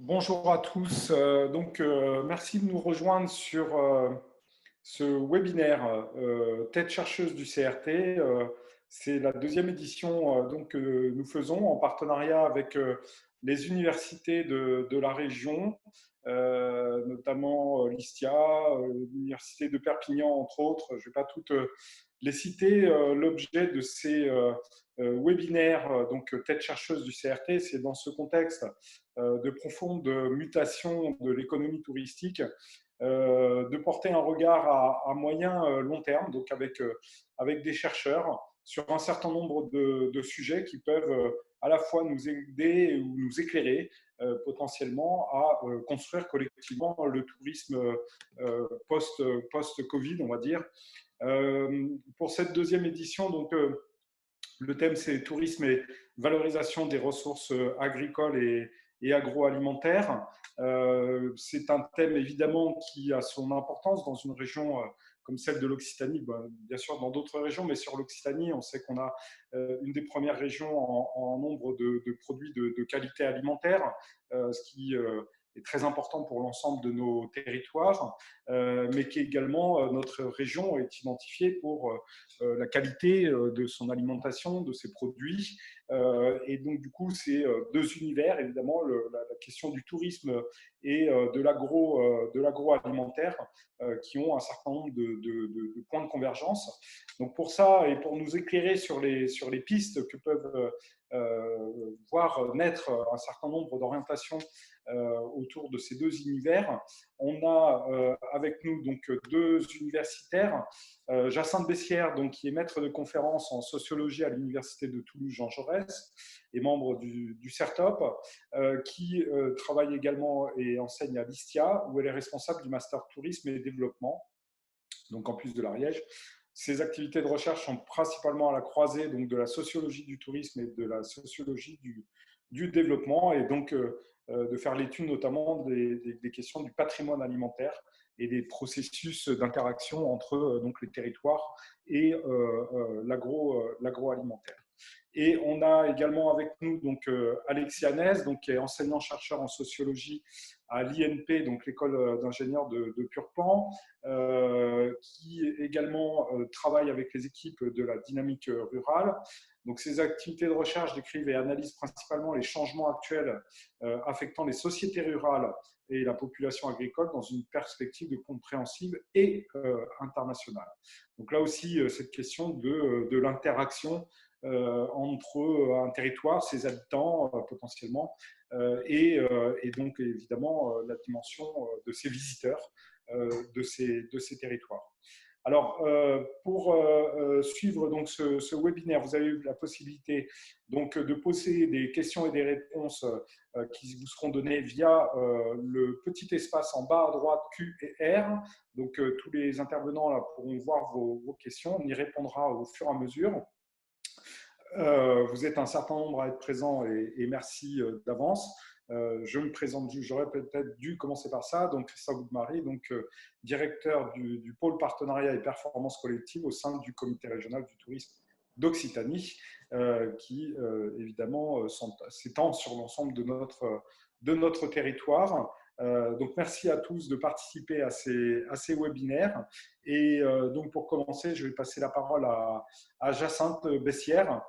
Bonjour à tous. Merci de nous rejoindre sur ce webinaire Tête chercheuse du CRT. C'est la deuxième édition que nous faisons en partenariat avec les universités de la région, notamment l'ISTIA, l'université de Perpignan, entre autres. Je ne vais pas toutes les citer. L'objet de ces webinaires, Tête chercheuse du CRT, c'est dans ce contexte de profonde mutation de l'économie touristique, de porter un regard à moyen long terme, donc avec des chercheurs sur un certain nombre de sujets qui peuvent à la fois nous aider ou nous éclairer potentiellement à construire collectivement le tourisme post-Covid, on va dire. Pour cette deuxième édition, le thème, c'est tourisme et valorisation des ressources agricoles et agroalimentaires. C'est un thème évidemment qui a son importance dans une région comme celle de l'Occitanie, bien sûr dans d'autres régions, mais sur l'Occitanie, on sait qu'on a une des premières régions en nombre de produits de qualité alimentaire, ce qui est très important pour l'ensemble de nos territoires, mais qui également, notre région est identifiée pour la qualité de son alimentation, de ses produits. Et donc, du coup, c'est deux univers, évidemment, la question du tourisme et de l'agroalimentaire qui ont un certain nombre de points de convergence. Donc, pour ça, et pour nous éclairer sur les pistes que peuvent voir naître un certain nombre d'orientations autour de ces deux univers, on a avec nous donc deux universitaires, Jacinthe Bessières, qui est maître de conférence en sociologie à l'université de Toulouse Jean Jaurès et membre du CERTOP, qui travaille également et enseigne à l'ISTIA, où elle est responsable du master tourisme et développement, donc campus de l'Ariège. Ses activités de recherche sont principalement à la croisée de la sociologie du tourisme et de la sociologie du développement, et donc de faire l'étude notamment des questions du patrimoine alimentaire et des processus d'interaction entre les territoires et l'agroalimentaire. Et on a également avec nous Alexis Hanès, qui est enseignant-chercheur en sociologie à l'INP, donc l'école d'ingénieurs de Purpan, qui également travaille avec les équipes de la dynamique rurale. Donc, ces activités de recherche décrivent et analysent principalement les changements actuels affectant les sociétés rurales et la population agricole dans une perspective de compréhensive et internationale. Donc là aussi, cette question de l'interaction entre un territoire, ses habitants potentiellement, et donc évidemment la dimension de ses visiteurs de ces territoires. Alors, pour suivre ce webinaire, vous avez eu la possibilité de poser des questions et des réponses qui vous seront données via le petit espace en bas à droite Q et R. Donc, tous les intervenants là pourront voir vos questions. On y répondra au fur et à mesure. Vous êtes un certain nombre à être présents et merci d'avance. Je me présente, j'aurais peut-être dû commencer par ça. Donc, Christophe Goudmarie, directeur du pôle partenariat et performance collective au sein du comité régional du tourisme d'Occitanie, qui évidemment s'étend sur l'ensemble de notre territoire. Donc, merci à tous de participer à ces webinaires. Et donc, pour commencer, je vais passer la parole à Jacinthe Bessières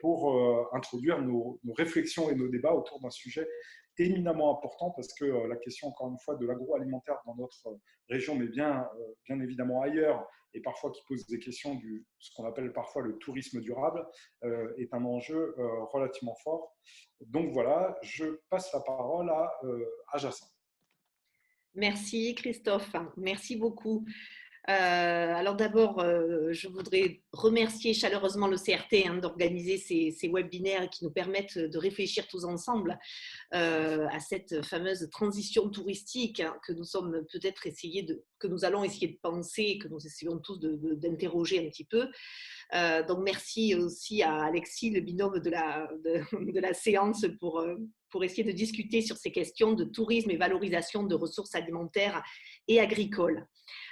pour introduire nos réflexions et nos débats autour d'un sujet éminemment important, parce que la question, encore une fois, de l'agroalimentaire dans notre région, mais bien évidemment ailleurs, et parfois qui pose des questions ce qu'on appelle parfois le tourisme durable, est un enjeu relativement fort. Donc voilà, je passe la parole à Jacinthe. Merci Christophe, merci beaucoup. Alors d'abord, je voudrais remercier chaleureusement le CRT d'organiser ces webinaires qui nous permettent de réfléchir tous ensemble à cette fameuse transition touristique que nous sommes peut-être que nous allons essayer de penser, que nous essayons tous d'interroger un petit peu. Donc merci aussi à Alexis, le binôme de la séance, pour essayer de discuter sur ces questions de tourisme et valorisation de ressources alimentaires et agricoles.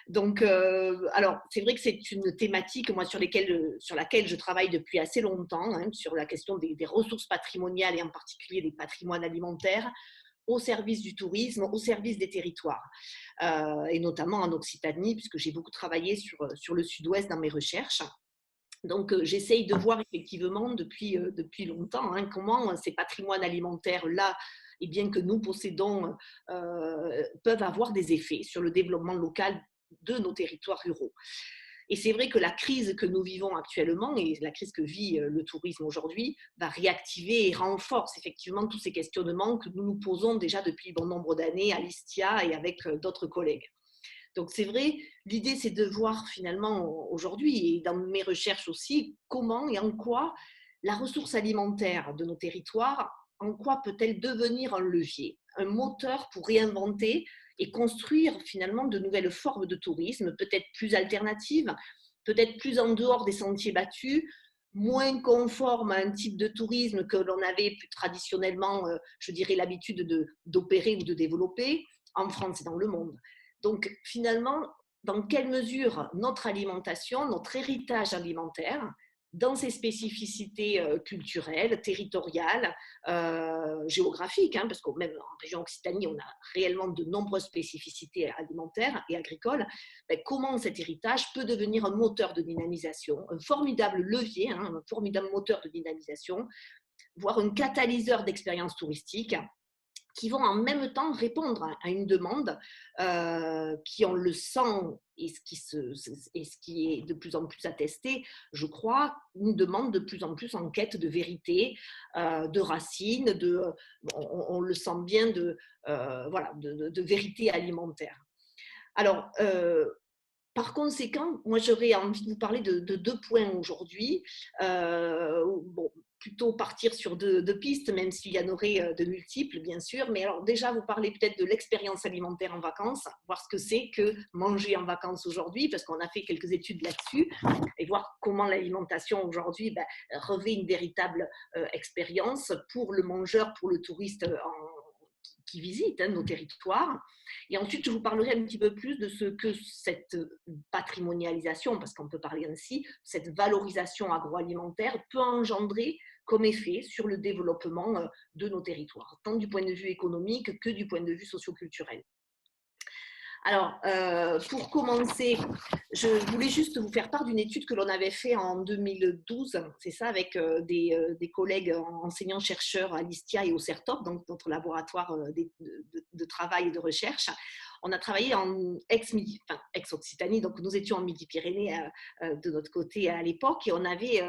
Donc, alors, c'est vrai que c'est une thématique, moi, sur laquelle je travaille depuis assez longtemps, sur la question des ressources patrimoniales et en particulier des patrimoines alimentaires. au service du tourisme, au service des territoires, et notamment en Occitanie, puisque j'ai beaucoup travaillé sur le sud-ouest dans mes recherches. Donc, j'essaye de voir effectivement depuis longtemps comment ces patrimoines alimentaires-là, et bien que nous possédons, peuvent avoir des effets sur le développement local de nos territoires ruraux. Et c'est vrai que la crise que nous vivons actuellement et la crise que vit le tourisme aujourd'hui va réactiver et renforce effectivement tous ces questionnements que nous nous posons déjà depuis bon nombre d'années à l'ISTIA et avec d'autres collègues. Donc c'est vrai, l'idée c'est de voir finalement aujourd'hui et dans mes recherches aussi comment et en quoi la ressource alimentaire de nos territoires, en quoi peut-elle devenir un levier, un moteur pour réinventer et construire finalement de nouvelles formes de tourisme, peut-être plus alternatives, peut-être plus en dehors des sentiers battus, moins conformes à un type de tourisme que l'on avait plus traditionnellement, je dirais, l'habitude d'opérer ou de développer en France et dans le monde. Donc finalement, dans quelle mesure notre alimentation, notre héritage alimentaire, dans ses spécificités culturelles, territoriales, géographiques, parce que même en région Occitanie, on a réellement de nombreuses spécificités alimentaires et agricoles, comment cet héritage peut devenir un moteur de dynamisation, un formidable levier, un formidable moteur de dynamisation, voire un catalyseur d'expériences touristiques qui vont en même temps répondre à une demande qui, on le sent, et ce qui est de plus en plus attesté, je crois, une demande de plus en plus en quête de vérité, de racines, on le sent bien, de vérité alimentaire. Alors, par conséquent, moi j'aurais envie de vous parler de deux points aujourd'hui. Bon, plutôt partir sur deux pistes, même s'il y en aurait de multiples, bien sûr. Mais alors déjà, vous parlez peut-être de l'expérience alimentaire en vacances, voir ce que c'est que manger en vacances aujourd'hui, parce qu'on a fait quelques études là-dessus, et voir comment l'alimentation aujourd'hui revêt une véritable expérience pour le mangeur, pour le touriste qui visitent nos territoires. Et ensuite, je vous parlerai un petit peu plus de ce que cette patrimonialisation, parce qu'on peut parler ainsi, cette valorisation agroalimentaire peut engendrer comme effet sur le développement de nos territoires, tant du point de vue économique que du point de vue socioculturel. Alors, pour commencer, je voulais juste vous faire part d'une étude que l'on avait faite en 2012, c'est ça, avec des collègues enseignants-chercheurs à l'ISTIA et au CERTOP, donc notre laboratoire de travail et de recherche. On a travaillé en ex-Occitanie, donc nous étions en Midi-Pyrénées de notre côté à l'époque, et on avait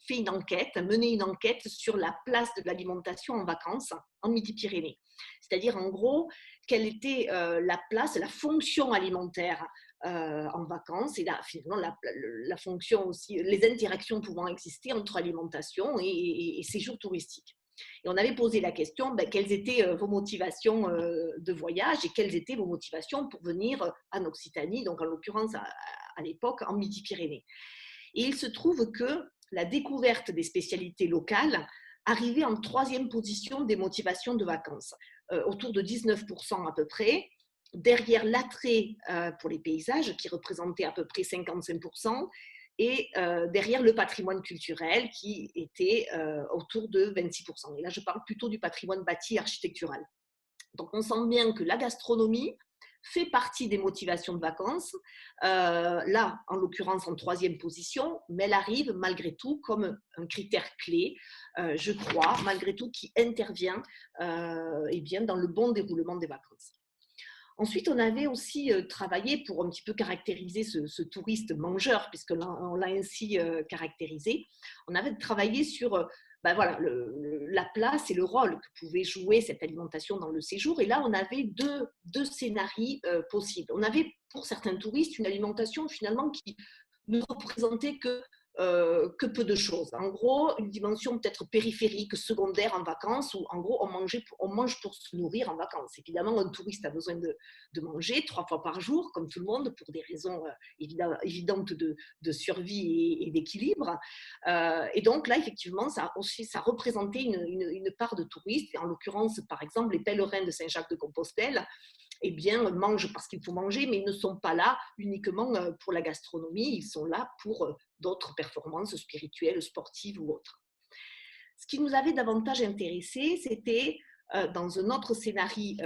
fait une enquête, mené une enquête sur la place de l'alimentation en vacances en Midi-Pyrénées. C'est-à-dire, en gros, quelle était la place, la fonction alimentaire en vacances et finalement la fonction aussi, les interactions pouvant exister entre alimentation et séjour touristique. Et on avait posé la question, quelles étaient vos motivations de voyage et quelles étaient vos motivations pour venir en Occitanie, donc en l'occurrence à l'époque en Midi-Pyrénées. Et il se trouve que la découverte des spécialités locales arrivait en troisième position des motivations de vacances, autour de 19% à peu près, derrière l'attrait pour les paysages qui représentait à peu près 55%, et derrière le patrimoine culturel qui était autour de 26%. Et là, je parle plutôt du patrimoine bâti architectural. Donc, on sent bien que la gastronomie fait partie des motivations de vacances, là, en l'occurrence, en troisième position, mais elle arrive malgré tout comme un critère clé, je crois, malgré tout, qui intervient dans le bon déroulement des vacances. Ensuite, on avait aussi travaillé pour un petit peu caractériser ce touriste mangeur, puisque on l'a ainsi caractérisé. On avait travaillé sur la place et le rôle que pouvait jouer cette alimentation dans le séjour. Et là, on avait deux scénarios possibles. On avait, pour certains touristes, une alimentation finalement qui ne représentait que peu de choses. En gros, une dimension peut-être périphérique, secondaire en vacances, où en gros, on mange pour se nourrir en vacances. Évidemment, un touriste a besoin de manger 3 fois par jour, comme tout le monde, pour des raisons évidentes de survie et d'équilibre. Et donc là, effectivement, ça représentait une part de touristes, et en l'occurrence, par exemple, les pèlerins de Saint-Jacques-de-Compostelle, mangent parce qu'il faut manger, mais ils ne sont pas là uniquement pour la gastronomie, ils sont là pour d'autres performances spirituelles, sportives ou autres. Ce qui nous avait davantage intéressé, c'était dans un autre scénario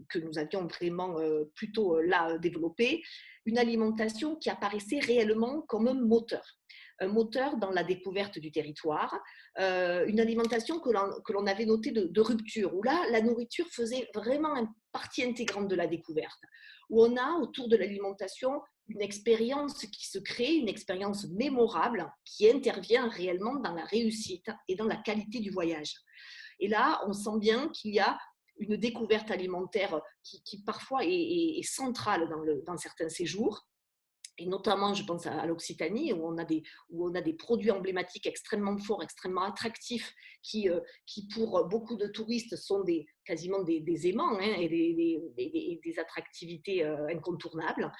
que nous avions vraiment plutôt là développé, une alimentation qui apparaissait réellement comme un moteur dans la découverte du territoire, une alimentation que l'on avait notée de rupture, où là, la nourriture faisait vraiment une partie intégrante de la découverte, où on a autour de l'alimentation une expérience qui se crée, une expérience mémorable qui intervient réellement dans la réussite et dans la qualité du voyage. Et là, on sent bien qu'il y a une découverte alimentaire qui parfois est centrale dans certains séjours. Et notamment, je pense à l'Occitanie, où on a des produits emblématiques extrêmement forts, extrêmement attractifs, qui pour beaucoup de touristes sont quasiment des aimants hein, et des attractivités incontournables.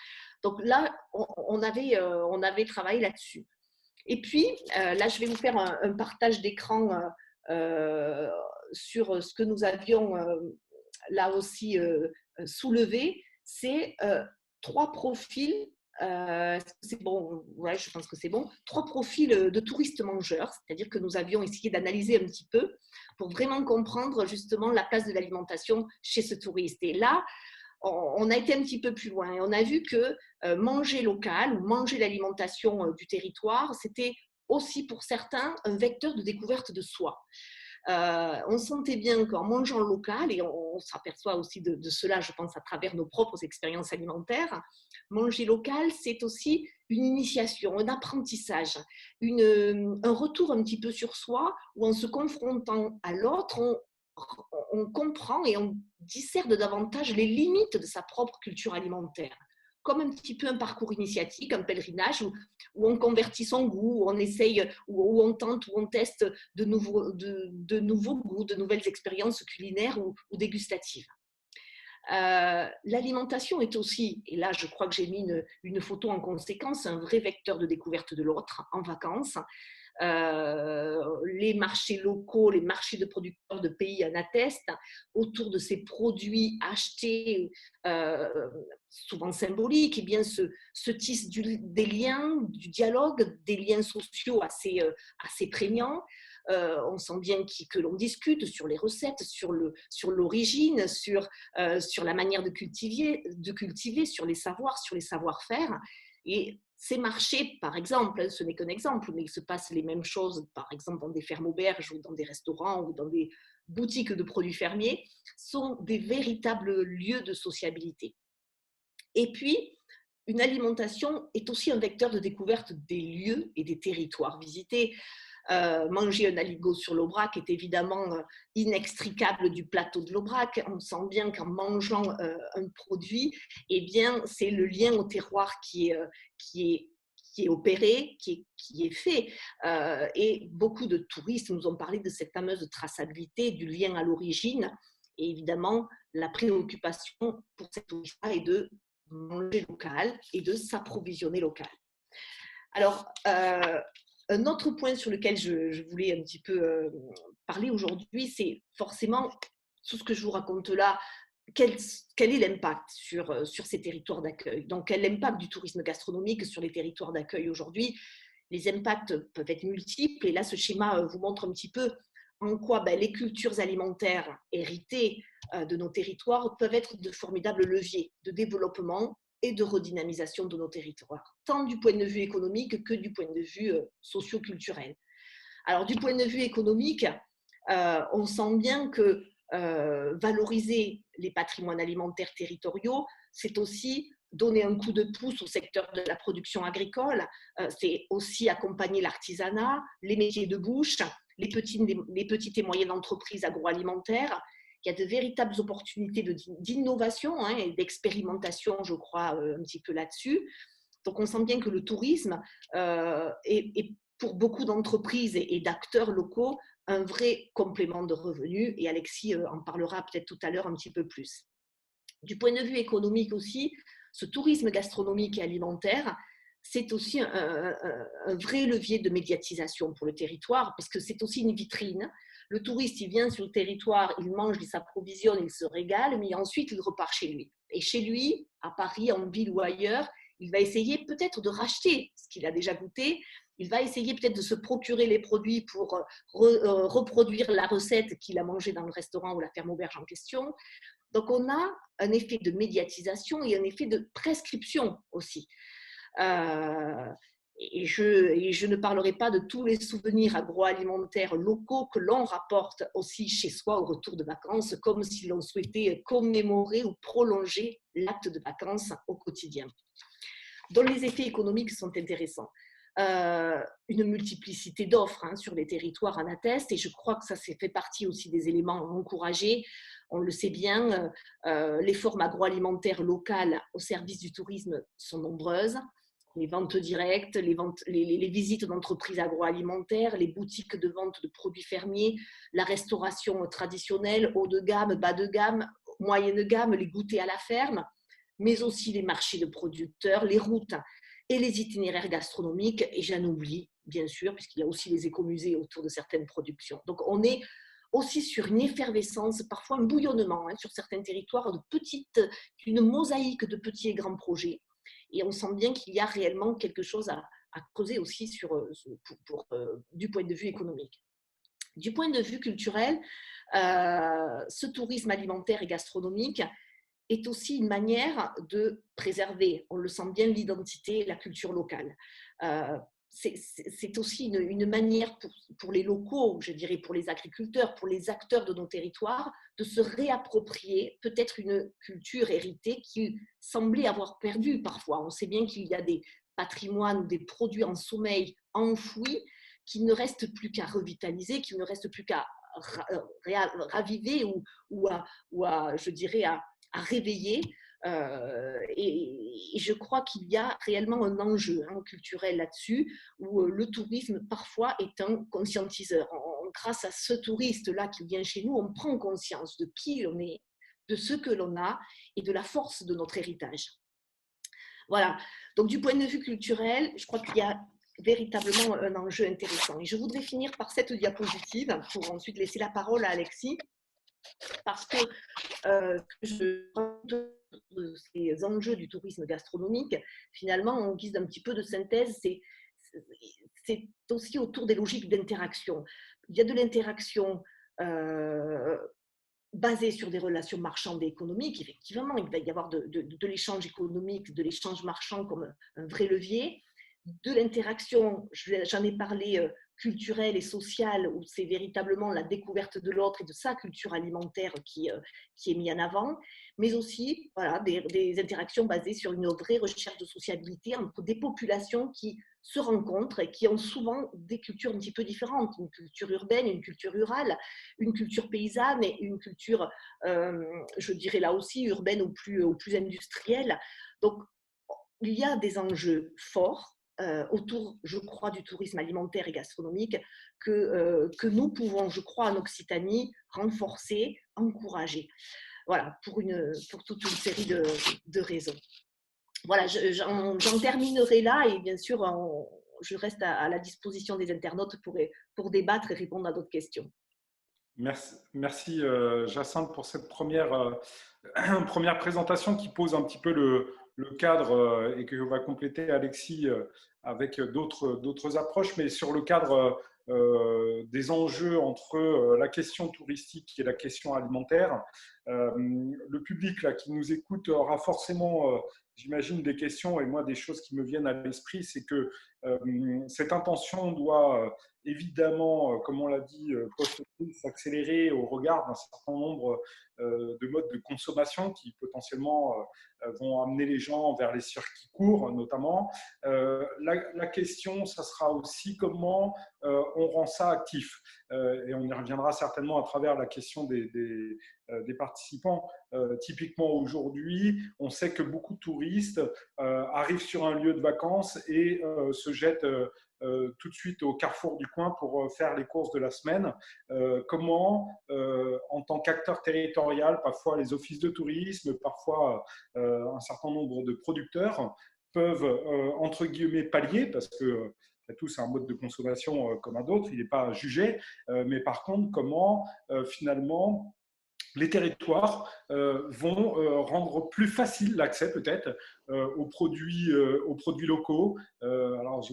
Donc là, on avait travaillé là-dessus. Et puis, là, je vais vous faire un partage d'écran sur ce que nous avions là aussi soulevé. C'est 3 profils. C'est bon, ouais, je pense que c'est bon. 3 profils de touristes mangeurs, c'est-à-dire que nous avions essayé d'analyser un petit peu pour vraiment comprendre justement la place de l'alimentation chez ce touriste. Et là, on a été un petit peu plus loin et on a vu que manger local ou manger l'alimentation du territoire, c'était aussi pour certains un vecteur de découverte de soi. On sentait bien qu'en mangeant local, et on s'aperçoit aussi de cela, je pense, à travers nos propres expériences alimentaires, manger local, c'est aussi une initiation, un apprentissage, un retour un petit peu sur soi, où en se confrontant à l'autre, on comprend et on discerne davantage les limites de sa propre culture alimentaire, comme un petit peu un parcours initiatique, un pèlerinage où on convertit son goût, où on essaye, où on tente, où on teste de nouveaux goûts, de nouvelles expériences culinaires ou dégustatives. L'alimentation est aussi, et là je crois que j'ai mis une photo en conséquence, un vrai vecteur de découverte de l'autre en vacances. Les marchés locaux, les marchés de producteurs de pays en attestent, autour de ces produits achetés, souvent symboliques, et bien se tissent des liens, du dialogue, des liens sociaux assez prégnants. On sent bien que l'on discute sur les recettes, sur l'origine, sur la manière de cultiver, sur les savoirs, sur les savoir-faire. Et ces marchés, par exemple, ce n'est qu'un exemple, mais il se passe les mêmes choses, par exemple, dans des fermes-auberges ou dans des restaurants ou dans des boutiques de produits fermiers, sont des véritables lieux de sociabilité. Et puis, une alimentation est aussi un vecteur de découverte des lieux et des territoires visités. Manger un aligot sur l'Aubrac est évidemment inextricable du plateau de l'Aubrac. On sent bien qu'en mangeant un produit, eh bien, c'est le lien au terroir qui est opéré, qui est fait. Et beaucoup de touristes nous ont parlé de cette fameuse traçabilité, du lien à l'origine. Et évidemment, la préoccupation pour ces touristes-là est de manger local et de s'approvisionner local. Alors, un autre point sur lequel je voulais un petit peu parler aujourd'hui, c'est forcément tout ce que je vous raconte là, quel est l'impact sur ces territoires d'accueil. Donc, quel est l'impact du tourisme gastronomique sur les territoires d'accueil aujourd'hui? Les impacts peuvent être multiples et là, ce schéma vous montre un petit peu en quoi les cultures alimentaires héritées de nos territoires peuvent être de formidables leviers de développement et de redynamisation de nos territoires, tant du point de vue économique que du point de vue socio-culturel. Alors, du point de vue économique, on sent bien que valoriser les patrimoines alimentaires territoriaux, c'est aussi donner un coup de pouce au secteur de la production agricole, c'est aussi accompagner l'artisanat, les métiers de bouche, les petites et moyennes entreprises agroalimentaires. Il y a de véritables opportunités d'innovation et d'expérimentation, je crois, un petit peu là-dessus. Donc, on sent bien que le tourisme est pour beaucoup d'entreprises et d'acteurs locaux un vrai complément de revenus. Et Alexis en parlera peut-être tout à l'heure un petit peu plus. Du point de vue économique aussi, ce tourisme gastronomique et alimentaire, c'est aussi un vrai levier de médiatisation pour le territoire, parce que c'est aussi une vitrine. Le touriste, il vient sur le territoire, il mange, il s'approvisionne, il se régale, mais ensuite, il repart chez lui. Et chez lui, à Paris, en ville ou ailleurs, il va essayer peut-être de racheter ce qu'il a déjà goûté il va essayer peut-être de se procurer les produits pour reproduire la recette qu'il a mangée dans le restaurant ou la ferme auberge en question. Donc, on a un effet de médiatisation et un effet de prescription aussi. Et je ne parlerai pas de tous les souvenirs agroalimentaires locaux que l'on rapporte aussi chez soi au retour de vacances, comme si l'on souhaitait commémorer ou prolonger l'acte de vacances au quotidien, dont les effets économiques sont intéressants. Une multiplicité d'offres sur les territoires en atteste, et je crois que ça fait partie aussi des éléments encouragés. On le sait bien, les formes agroalimentaires locales au service du tourisme sont nombreuses. Les ventes directes, les visites d'entreprises agroalimentaires, les boutiques de vente de produits fermiers, la restauration traditionnelle, haut de gamme, bas de gamme, moyenne gamme, les goûters à la ferme, mais aussi les marchés de producteurs, les routes et les itinéraires gastronomiques. Et j'en oublie, bien sûr, puisqu'il y a aussi les écomusées autour de certaines productions. Donc, on est aussi sur une effervescence, parfois un bouillonnement sur certains territoires, une mosaïque de petits et grands projets. Et on sent bien qu'il y a réellement quelque chose à creuser aussi du point de vue économique. Du point de vue culturel, ce tourisme alimentaire et gastronomique est aussi une manière de préserver, on le sent bien, l'identité et la culture locale. C'est aussi une manière pour les locaux, je dirais pour les agriculteurs, pour les acteurs de nos territoires, de se réapproprier peut-être une culture héritée qui semblait avoir perdu parfois. On sait bien qu'il y a des patrimoines ou des produits en sommeil enfouis qui ne restent plus qu'à revitaliser, qui ne restent plus qu'à raviver ou à, je dirais, à réveiller. Et je crois qu'il y a réellement un enjeu culturel là-dessus, où le tourisme parfois est un conscientiseur. Grâce à ce touriste-là qui vient chez nous, on prend conscience de qui on est, de ce que l'on a et de la force de notre héritage. Voilà, donc du point de vue culturel, je crois qu'il y a véritablement un enjeu intéressant. Et je voudrais finir par cette diapositive pour ensuite laisser la parole à Alexis, parce que ces enjeux du tourisme gastronomique, finalement, en guise d'un petit peu de synthèse, c'est aussi autour des logiques d'interaction. Il y a de l'interaction basée sur des relations marchandes et économiques. Effectivement, il va y avoir de l'échange économique, de l'échange marchand comme un vrai levier. De l'interaction, j'en ai parlé, culturelle et sociale, où c'est véritablement la découverte de l'autre et de sa culture alimentaire qui est mise en avant, mais aussi voilà, des interactions basées sur une vraie recherche de sociabilité entre des populations qui se rencontrent et qui ont souvent des cultures un petit peu différentes, une culture urbaine, une culture rurale, une culture paysanne et une culture, je dirais là aussi, urbaine ou plus industrielle. Donc, il y a des enjeux forts autour, je crois, du tourisme alimentaire et gastronomique que nous pouvons, je crois, en Occitanie, renforcer, encourager. Voilà, pour toute une série de raisons. Voilà, j'en terminerai là et bien sûr, je reste à la disposition des internautes pour débattre et répondre à d'autres questions. Merci Jacinthe pour cette première présentation qui pose un petit peu le cadre et que va compléter Alexis avec d'autres approches, mais sur le cadre des enjeux entre la question touristique et la question alimentaire. Le public là, qui nous écoute aura forcément, j'imagine, des questions, et moi des choses qui me viennent à l'esprit, c'est que cette intention doit évidemment, comme on l'a dit, s'accélérer au regard d'un certain nombre de modes de consommation qui potentiellement vont amener les gens vers les circuits courts notamment. La question, ça sera aussi comment on rend ça actif. Et on y reviendra certainement à travers la question des participants. Typiquement aujourd'hui, on sait que beaucoup de touristes arrivent sur un lieu de vacances et se jettent tout de suite au carrefour du coin pour faire les courses de la semaine. Comment, en tant qu'acteur territorial, parfois les offices de tourisme, parfois un certain nombre de producteurs peuvent, entre guillemets, pallier, parce que après tout, c'est un mode de consommation comme un autre, il n'est pas jugé, mais par contre, comment finalement les territoires vont rendre plus facile l'accès peut-être aux produits locaux. Alors,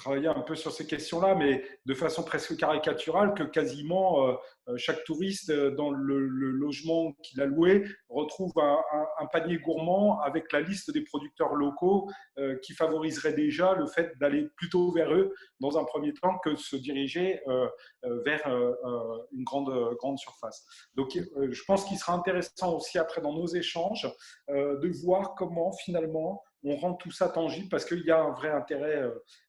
travaillé un peu sur ces questions-là, mais de façon presque caricaturale, que quasiment chaque touriste dans le logement qu'il a loué retrouve un panier gourmand avec la liste des producteurs locaux qui favoriserait déjà le fait d'aller plutôt vers eux dans un premier temps que de se diriger vers une grande surface. Donc je pense qu'il sera intéressant aussi après dans nos échanges de voir comment finalement on rend tout ça tangible parce qu'il y a un vrai intérêt,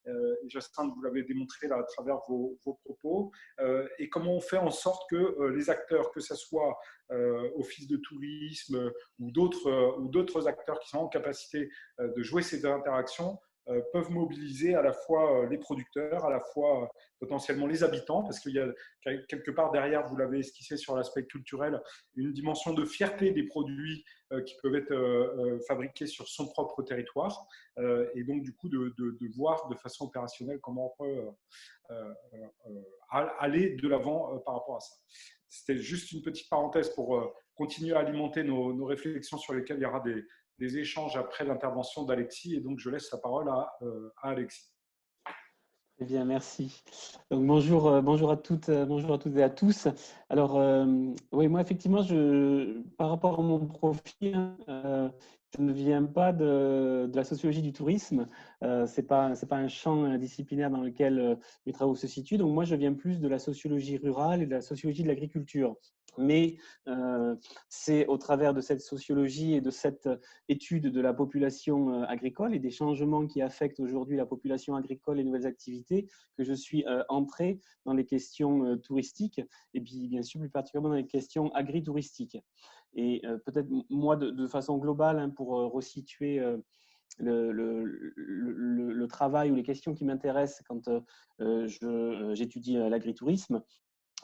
et Jacinthe, vous l'avez démontré là à travers vos propos, et comment on fait en sorte que les acteurs, que ce soit office de tourisme ou d'autres acteurs qui sont en capacité de jouer ces interactions, peuvent mobiliser à la fois les producteurs, à la fois potentiellement les habitants, parce qu'il y a quelque part derrière, vous l'avez esquissé sur l'aspect culturel, une dimension de fierté des produits qui peuvent être fabriqués sur son propre territoire, et donc du coup de voir de façon opérationnelle comment on peut aller de l'avant par rapport à ça. C'était juste une petite parenthèse pour continuer à alimenter nos réflexions sur lesquelles il y aura des échanges après l'intervention d'Alexis, et donc je laisse la parole à Alexis. Eh bien, merci. Donc, bonjour, bonjour à toutes et à tous. Alors, oui, moi, effectivement, par rapport à mon profil, je ne viens pas de la sociologie du tourisme. C'est pas un champ disciplinaire dans lequel mes travaux se situent. Donc, moi, je viens plus de la sociologie rurale et de la sociologie de l'agriculture. Mais c'est au travers de cette sociologie et de cette étude de la population agricole et des changements qui affectent aujourd'hui la population agricole et nouvelles activités que je suis entré dans les questions touristiques et puis bien sûr plus particulièrement dans les questions agri-touristiques. Et peut-être moi de façon globale, hein, pour resituer le travail ou les questions qui m'intéressent quand j'étudie l'agritourisme.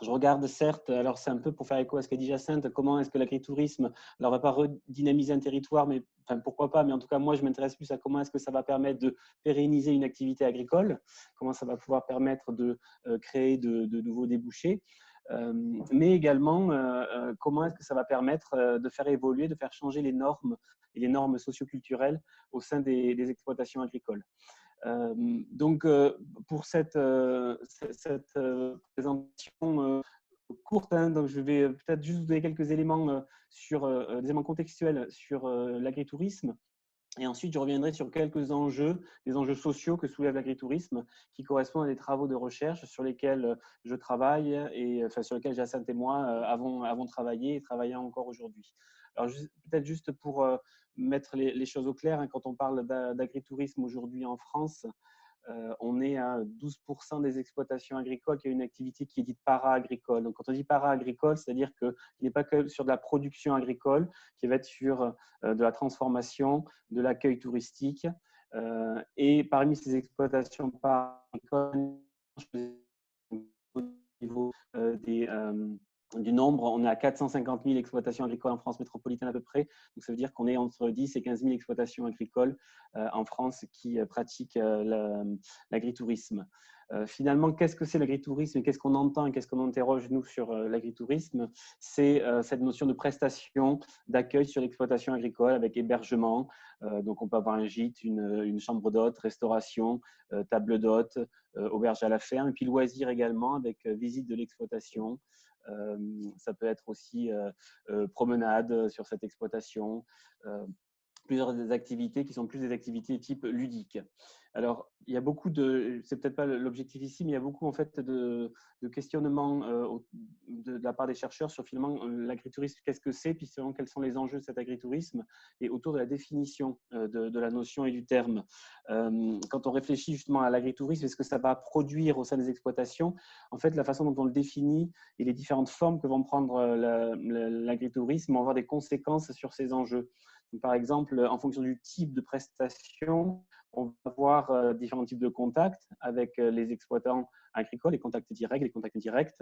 Je regarde certes, alors c'est un peu pour faire écho à ce qu'a dit Jacinthe, comment est-ce que l'agritourisme, alors va pas redynamiser un territoire, mais enfin, pourquoi pas, mais en tout cas moi je m'intéresse plus à comment est-ce que ça va permettre de pérenniser une activité agricole, comment ça va pouvoir permettre de créer de nouveaux débouchés, mais également comment est-ce que ça va permettre de faire évoluer, de faire changer les normes et les normes socioculturelles au sein des exploitations agricoles. Donc, pour cette présentation courte, hein, donc je vais peut-être juste vous donner quelques éléments des éléments contextuels sur l'agritourisme. Et ensuite, je reviendrai sur quelques enjeux, des enjeux sociaux que soulève l'agritourisme, qui correspondent à des travaux de recherche sur lesquels je travaille et enfin, sur lesquels Jacinthe et moi avons travaillé et travaillons encore aujourd'hui. Alors, peut-être juste pour mettre les choses au clair, hein, quand on parle d'agritourisme aujourd'hui en France, on est à 12% des exploitations agricoles qui ont une activité qui est dite para-agricole. Donc, quand on dit para-agricole, c'est-à-dire qu'il n'est pas que sur de la production agricole, qui va être sur de la transformation, de l'accueil touristique. Et parmi ces exploitations para-agricoles, au niveau du nombre, on est à 450 000 exploitations agricoles en France métropolitaine à peu près. Donc, ça veut dire qu'on est entre 10 et 15 000 exploitations agricoles en France qui pratiquent l'agritourisme. Finalement, qu'est-ce que c'est l'agritourisme et qu'est-ce qu'on entend et qu'est-ce qu'on interroge, nous, sur l'agritourisme? C'est cette notion de prestation, d'accueil sur l'exploitation agricole avec hébergement. Donc, on peut avoir un gîte, une chambre d'hôte, restauration, table d'hôte, auberge à la ferme, et puis loisirs également avec visite de l'exploitation. Ça peut être aussi promenade sur cette exploitation, plusieurs des activités qui sont plus des activités type ludique. Alors, il y a beaucoup c'est peut-être pas l'objectif ici, mais il y a beaucoup en fait de questionnements de la part des chercheurs sur finalement l'agritourisme, qu'est-ce que c'est, puis selon quels sont les enjeux de cet agritourisme, et autour de la définition de la notion et du terme. Quand on réfléchit justement à l'agritourisme, est-ce que ça va produire au sein des exploitations? En fait, la façon dont on le définit et les différentes formes que vont prendre l'agritourisme vont avoir des conséquences sur ces enjeux. Donc, par exemple, en fonction du type de prestation, on va avoir différents types de contacts avec les exploitants agricoles, les contacts directs, les contacts indirects.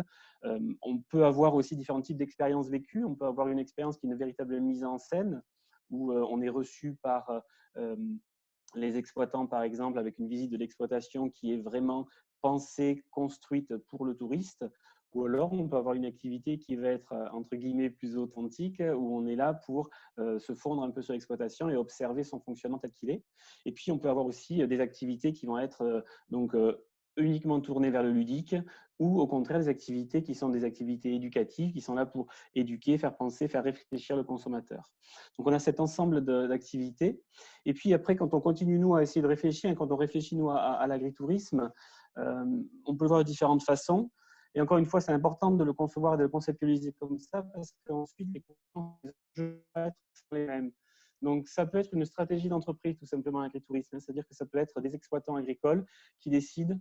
On peut avoir aussi différents types d'expériences vécues. On peut avoir une expérience qui est une véritable mise en scène, où on est reçu par les exploitants, par exemple, avec une visite de l'exploitation qui est vraiment pensée, construite pour le touriste. Ou alors, on peut avoir une activité qui va être, entre guillemets, plus authentique, où on est là pour se fondre un peu sur l'exploitation et observer son fonctionnement tel qu'il est. Et puis, on peut avoir aussi des activités qui vont être uniquement tournées vers le ludique, ou au contraire des activités qui sont des activités éducatives, qui sont là pour éduquer, faire penser, faire réfléchir le consommateur. Donc, on a cet ensemble d'activités. Et puis après, quand on continue, nous, à essayer de réfléchir, et quand on réfléchit, nous, à l'agritourisme, on peut le voir de différentes façons. Et encore une fois, c'est important de le concevoir et de le conceptualiser comme ça, parce qu'ensuite, les enjeux vont être les mêmes. Donc, ça peut être une stratégie d'entreprise, tout simplement, l'agritourisme. C'est-à-dire que ça peut être des exploitants agricoles qui décident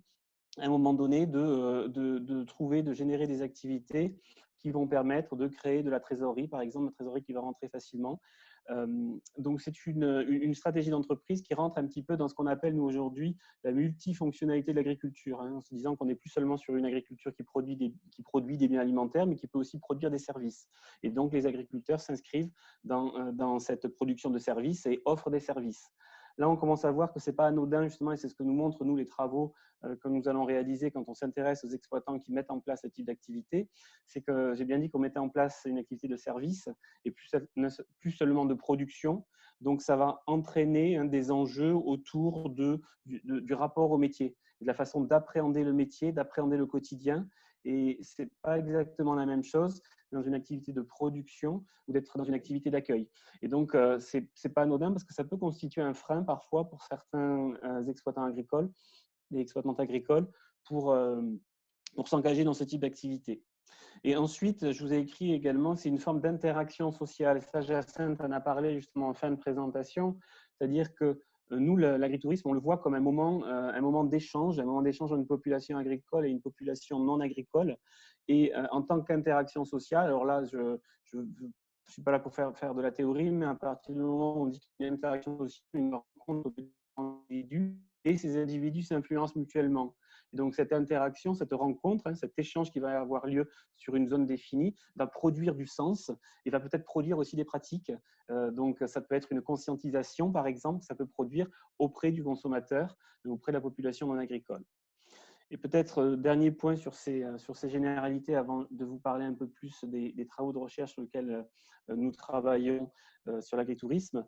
à un moment donné de trouver, de générer des activités qui vont permettre de créer de la trésorerie, par exemple, une trésorerie qui va rentrer facilement. Donc, c'est une stratégie d'entreprise qui rentre un petit peu dans ce qu'on appelle, nous, aujourd'hui, la multifonctionnalité de l'agriculture, en se disant qu'on n'est plus seulement sur une agriculture qui produit des biens alimentaires, mais qui peut aussi produire des services. Et donc, les agriculteurs s'inscrivent dans cette production de services et offrent des services. Là, on commence à voir que ce n'est pas anodin, justement, et c'est ce que nous montrent, nous, les travaux que nous allons réaliser quand on s'intéresse aux exploitants qui mettent en place ce type d'activité. C'est que j'ai bien dit qu'on mettait en place une activité de service et plus seulement de production. Donc, ça va entraîner des enjeux autour du rapport au métier, de la façon d'appréhender le métier, d'appréhender le quotidien. Et ce n'est pas exactement la même chose dans une activité de production ou d'être dans une activité d'accueil. Et donc, ce n'est pas anodin parce que ça peut constituer un frein parfois pour certains exploitants agricoles et exploitantes agricoles pour s'engager dans ce type d'activité. Et ensuite, je vous ai écrit également, c'est une forme d'interaction sociale. Ça, Jacinthe en a parlé justement en fin de présentation, c'est-à-dire que nous, l'agritourisme, on le voit comme un moment d'échange entre une population agricole et une population non agricole. Et en tant qu'interaction sociale, alors là, je ne suis pas là pour faire de la théorie, mais à partir du moment où on dit qu'il y a une interaction sociale, une rencontre d'individus, et ces individus s'influencent mutuellement. Et donc, cette interaction, cette rencontre, cet échange qui va avoir lieu sur une zone définie, va produire du sens et va peut-être produire aussi des pratiques. Donc, ça peut être une conscientisation, par exemple, que ça peut produire auprès du consommateur, auprès de la population non agricole. Et peut-être, dernier point sur ces généralités, avant de vous parler un peu plus des travaux de recherche sur lesquels nous travaillons sur l'agritourisme.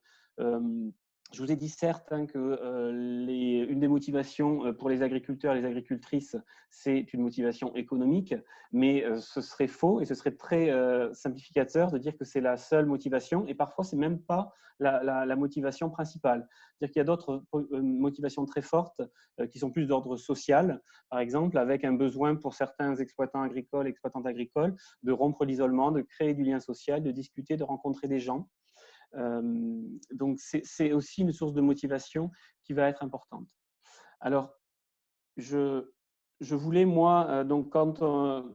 Je vous ai dit certes que une des motivations pour les agriculteurs et les agricultrices, c'est une motivation économique, mais ce serait faux et ce serait très simplificateur de dire que c'est la seule motivation, et parfois ce n'est même pas la motivation principale. C'est-à-dire qu'il y a d'autres motivations très fortes qui sont plus d'ordre social, par exemple, avec un besoin pour certains exploitants agricoles, exploitantes agricoles, de rompre l'isolement, de créer du lien social, de discuter, de rencontrer des gens. Donc, c'est aussi une source de motivation qui va être importante. Alors, je voulais, moi, donc quand on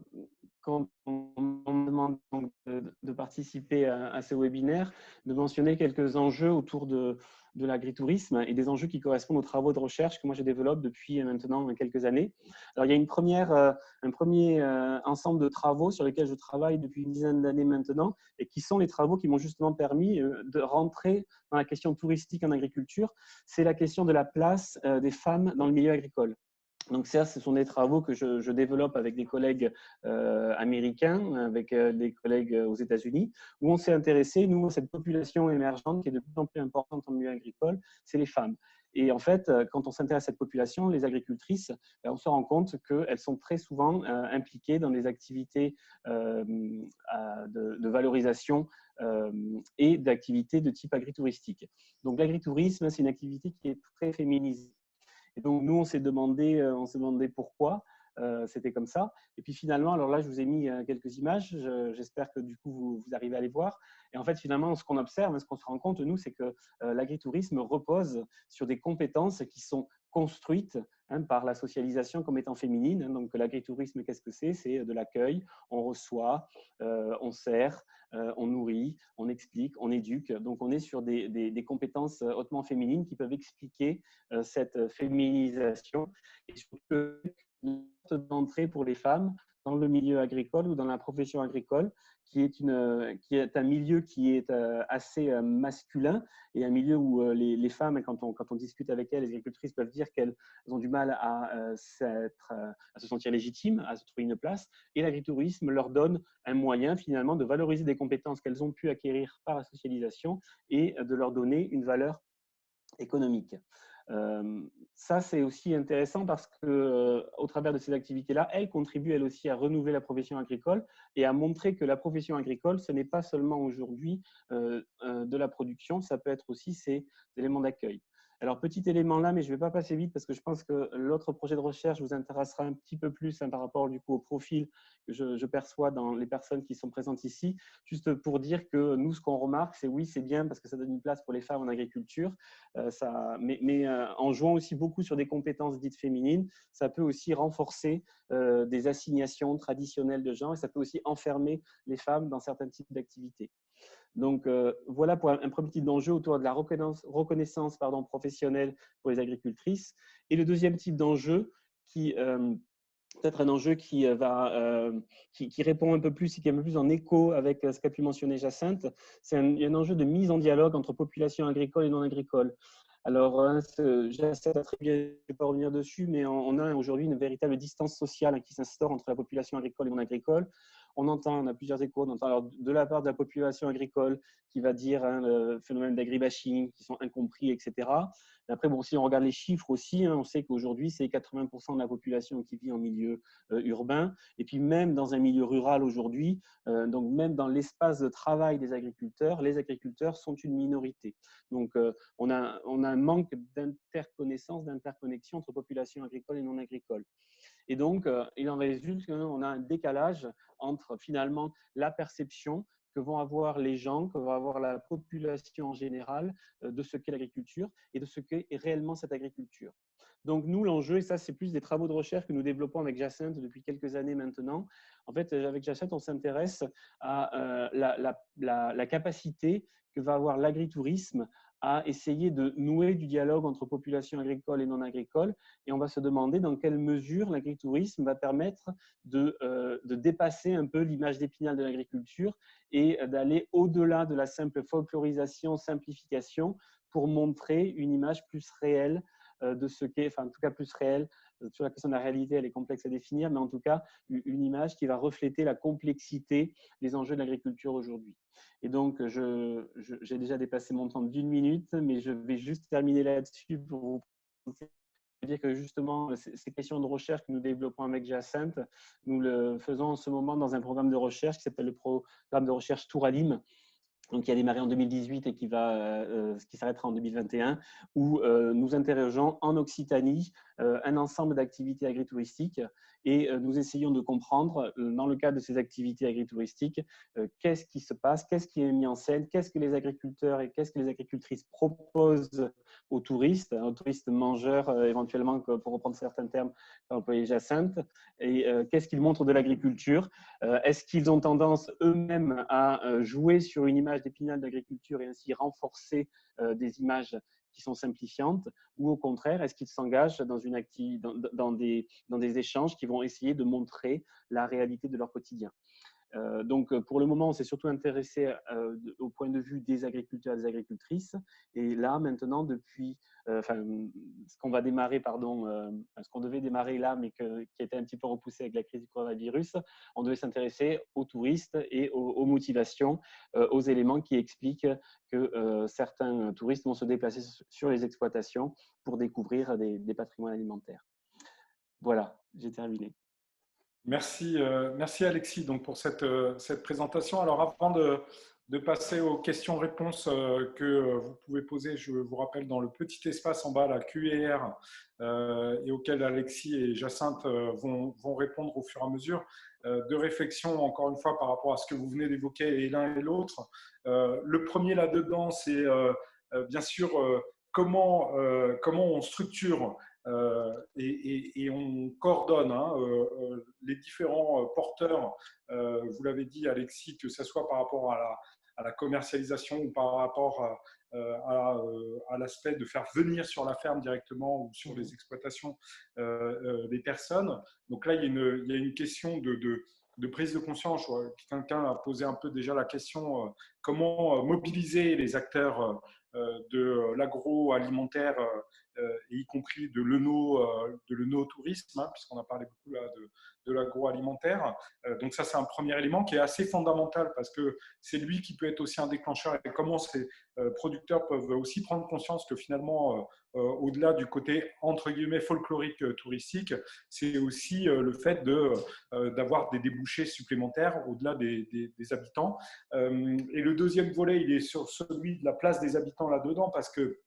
me demande de participer à ce webinaire, de mentionner quelques enjeux autour de l'agritourisme et des enjeux qui correspondent aux travaux de recherche que moi je développe depuis maintenant quelques années. Alors, il y a un premier ensemble de travaux sur lesquels je travaille depuis une dizaine d'années maintenant et qui sont les travaux qui m'ont justement permis de rentrer dans la question touristique en agriculture. C'est la question de la place des femmes dans le milieu agricole. Donc ça, ce sont des travaux que je développe avec des collègues américains, avec des collègues aux États-Unis, où on s'est intéressé, nous, à cette population émergente qui est de plus en plus importante en milieu agricole, c'est les femmes. Et en fait, quand on s'intéresse à cette population, les agricultrices, on se rend compte qu'elles sont très souvent impliquées dans des activités de valorisation et d'activités de type agritouristique. Donc l'agritourisme, c'est une activité qui est très féminisée. Et donc, nous, on s'est demandé pourquoi c'était comme ça. Et puis finalement, alors là, je vous ai mis quelques images. J'espère que du coup, vous arrivez à les voir. Et en fait, finalement, ce qu'on observe, ce qu'on se rend compte, nous, c'est que l'agritourisme repose sur des compétences qui sont construites par la socialisation comme étant féminine. Donc, l'agritourisme, qu'est-ce que c'est? C'est de l'accueil, on reçoit, on sert, on nourrit, on explique, on éduque. Donc, on est sur des compétences hautement féminines qui peuvent expliquer cette féminisation et surtout l'entrée pour les femmes dans le milieu agricole ou dans la profession agricole, qui est un milieu qui est assez masculin et un milieu où les femmes, quand on discute avec elles, les agricultrices peuvent dire qu'elles ont du mal à se sentir légitimes, à se trouver une place. Et l'agritourisme leur donne un moyen finalement de valoriser des compétences qu'elles ont pu acquérir par la socialisation et de leur donner une valeur économique. Ça, c'est aussi intéressant parce que, au travers de ces activités-là, elles contribuent elles aussi à renouveler la profession agricole et à montrer que la profession agricole, ce n'est pas seulement aujourd'hui de la production, ça peut être aussi ces éléments d'accueil. Alors, petit élément là, mais je ne vais pas passer vite parce que je pense que l'autre projet de recherche vous intéressera un petit peu plus par rapport du coup, au profil que je perçois dans les personnes qui sont présentes ici. Juste pour dire que nous, ce qu'on remarque, c'est oui, c'est bien parce que ça donne une place pour les femmes en agriculture, mais en jouant aussi beaucoup sur des compétences dites féminines, ça peut aussi renforcer des assignations traditionnelles de genre et ça peut aussi enfermer les femmes dans certains types d'activités. Donc, voilà pour un premier type d'enjeu autour de la reconnaissance professionnelle pour les agricultrices. Et le deuxième type d'enjeu, qui peut-être un enjeu qui répond un peu plus et qui est un peu plus en écho avec ce qu'a pu mentionner Jacinthe, c'est un enjeu de mise en dialogue entre population agricole et non agricole. Alors, Jacinthe a très bien, je ne vais pas revenir dessus, mais on a aujourd'hui une véritable distance sociale qui s'instaure entre la population agricole et non agricole. On a plusieurs échos, on entend alors de la part de la population agricole qui va dire le phénomène d'agribashing qui sont incompris, etc. Et après, bon, si on regarde les chiffres aussi, on sait qu'aujourd'hui, c'est 80% de la population qui vit en milieu urbain. Et puis même dans un milieu rural aujourd'hui, donc même dans l'espace de travail des agriculteurs, les agriculteurs sont une minorité. Donc on a un manque d'interconnaissance, d'interconnexion entre population agricole et non agricole. Et donc, il en résulte qu'on a un décalage entre finalement la perception que vont avoir les gens, que va avoir la population en général de ce qu'est l'agriculture et de ce qu'est réellement cette agriculture. Donc, nous, l'enjeu, et ça, c'est plus des travaux de recherche que nous développons avec Jacinthe depuis quelques années maintenant. En fait, avec Jacinthe, on s'intéresse à la capacité que va avoir l'agritourisme à essayer de nouer du dialogue entre population agricole et non agricole. Et on va se demander dans quelle mesure l'agritourisme va permettre de dépasser un peu l'image d'Épinal de l'agriculture et d'aller au-delà de la simple folklorisation, simplification, pour montrer une image plus réelle de ce qu'est, enfin en tout cas plus réelle. Sur la question de la réalité, elle est complexe à définir, mais en tout cas une image qui va refléter la complexité des enjeux de l'agriculture aujourd'hui. Et donc, j'ai déjà dépassé mon temps d'1 minute, mais je vais juste terminer là-dessus pour vous dire que justement, ces questions de recherche que nous développons avec Jacinthe, nous le faisons en ce moment dans un programme de recherche qui s'appelle le programme de recherche Touralim, donc qui a démarré en 2018 et qui s'arrêtera en 2021, où nous interrogeons en Occitanie un ensemble d'activités agritouristiques et nous essayons de comprendre, dans le cadre de ces activités agritouristiques, qu'est-ce qui se passe, qu'est-ce qui est mis en scène, qu'est-ce que les agriculteurs et qu'est-ce que les agricultrices proposent aux touristes mangeurs éventuellement, pour reprendre certains termes qu'a employé Jacinthe, et qu'est-ce qu'ils montrent de l'agriculture. Est-ce qu'ils ont tendance eux-mêmes à jouer sur une image d'Épinal d'agriculture et ainsi renforcer des images qui sont simplifiantes, ou au contraire, est-ce qu'ils s'engagent dans des échanges qui vont essayer de montrer la réalité de leur quotidien? Donc, pour le moment, on s'est surtout intéressé au point de vue des agriculteurs et des agricultrices. Et là, maintenant, depuis ce qu'on va démarrer, ce qu'on devait démarrer là, mais qui a été un petit peu repoussé avec la crise du coronavirus, on devait s'intéresser aux touristes et aux motivations, aux éléments qui expliquent que certains touristes vont se déplacer sur les exploitations pour découvrir des patrimoines alimentaires. Voilà, j'ai terminé. Merci, merci Alexis donc pour cette présentation. Alors avant de passer aux questions-réponses que vous pouvez poser, je vous rappelle dans le petit espace en bas, la Q&R, et auquel Alexis et Jacinthe vont répondre au fur et à mesure. Deux réflexions, encore une fois, par rapport à ce que vous venez d'évoquer l'un et l'autre. Le premier là-dedans, c'est bien sûr comment on structure et on coordonne les différents porteurs. Vous l'avez dit, Alexis, que ce soit par rapport à la commercialisation ou par rapport à l'aspect de faire venir sur la ferme directement ou sur les exploitations des personnes. Donc là, il y a une question de prise de conscience. Quelqu'un a posé un peu déjà la question comment mobiliser les acteurs de l'agroalimentaire, et y compris de l'œnotourisme, puisqu'on a parlé beaucoup là, de l'agroalimentaire. Donc ça, c'est un premier élément qui est assez fondamental parce que c'est lui qui peut être aussi un déclencheur et comment ces producteurs peuvent aussi prendre conscience que finalement, au-delà du côté entre guillemets folklorique touristique, c'est aussi le fait d'avoir des débouchés supplémentaires au-delà des habitants. Et le deuxième volet, il est sur celui de la place des habitants là-dedans parce que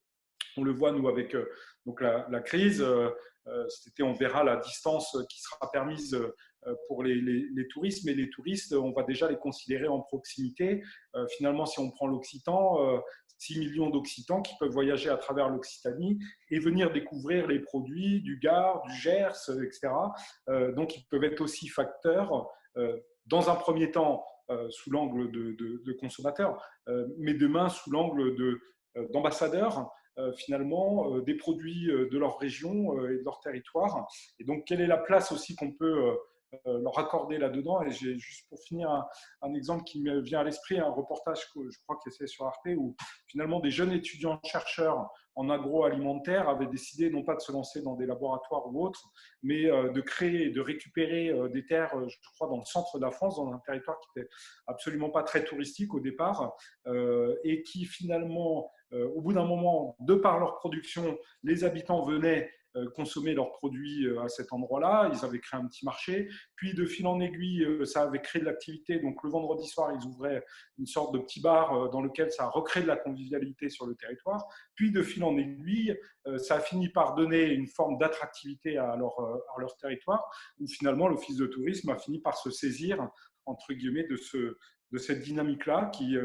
on le voit, nous, avec donc la crise. Cet été, on verra la distance qui sera permise pour les touristes, mais les touristes, on va déjà les considérer en proximité. Finalement, si on prend l'Occitan, 6 millions d'Occitans qui peuvent voyager à travers l'Occitanie et venir découvrir les produits du Gard, du Gers, etc. Donc, ils peuvent être aussi facteurs, dans un premier temps, sous l'angle de consommateurs, mais demain sous l'angle d'ambassadeurs, finalement, des produits de leur région et de leur territoire. Et donc, quelle est la place aussi qu'on peut leur accorder là-dedans? Et j'ai juste pour finir un exemple qui me vient à l'esprit, un reportage que je crois que c'est sur Arte, où finalement des jeunes étudiants-chercheurs en agroalimentaire avaient décidé non pas de se lancer dans des laboratoires ou autres, mais de créer et de récupérer des terres, je crois, dans le centre de la France, dans un territoire qui n'était absolument pas très touristique au départ, et qui finalement, au bout d'un moment, de par leur production, les habitants venaient consommer leurs produits à cet endroit-là. Ils avaient créé un petit marché. Puis, de fil en aiguille, ça avait créé de l'activité. Donc, le vendredi soir, ils ouvraient une sorte de petit bar dans lequel ça a recréé de la convivialité sur le territoire. Puis, de fil en aiguille, ça a fini par donner une forme d'attractivité à leur territoire, où finalement, l'Office de tourisme a fini par se saisir, entre guillemets, de cette dynamique-là qui,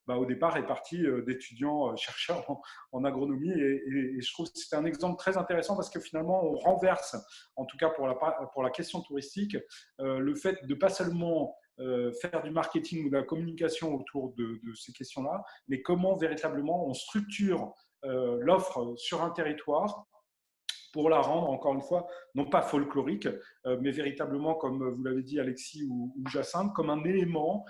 au départ, est partie d'étudiants chercheurs en agronomie. Et je trouve que c'est un exemple très intéressant parce que finalement, on renverse, en tout cas pour la question touristique, le fait de pas seulement faire du marketing ou de la communication autour de ces questions-là, mais comment véritablement on structure l'offre sur un territoire pour la rendre, encore une fois, non pas folklorique, mais véritablement, comme vous l'avez dit Alexis ou Jacinthe, comme un élément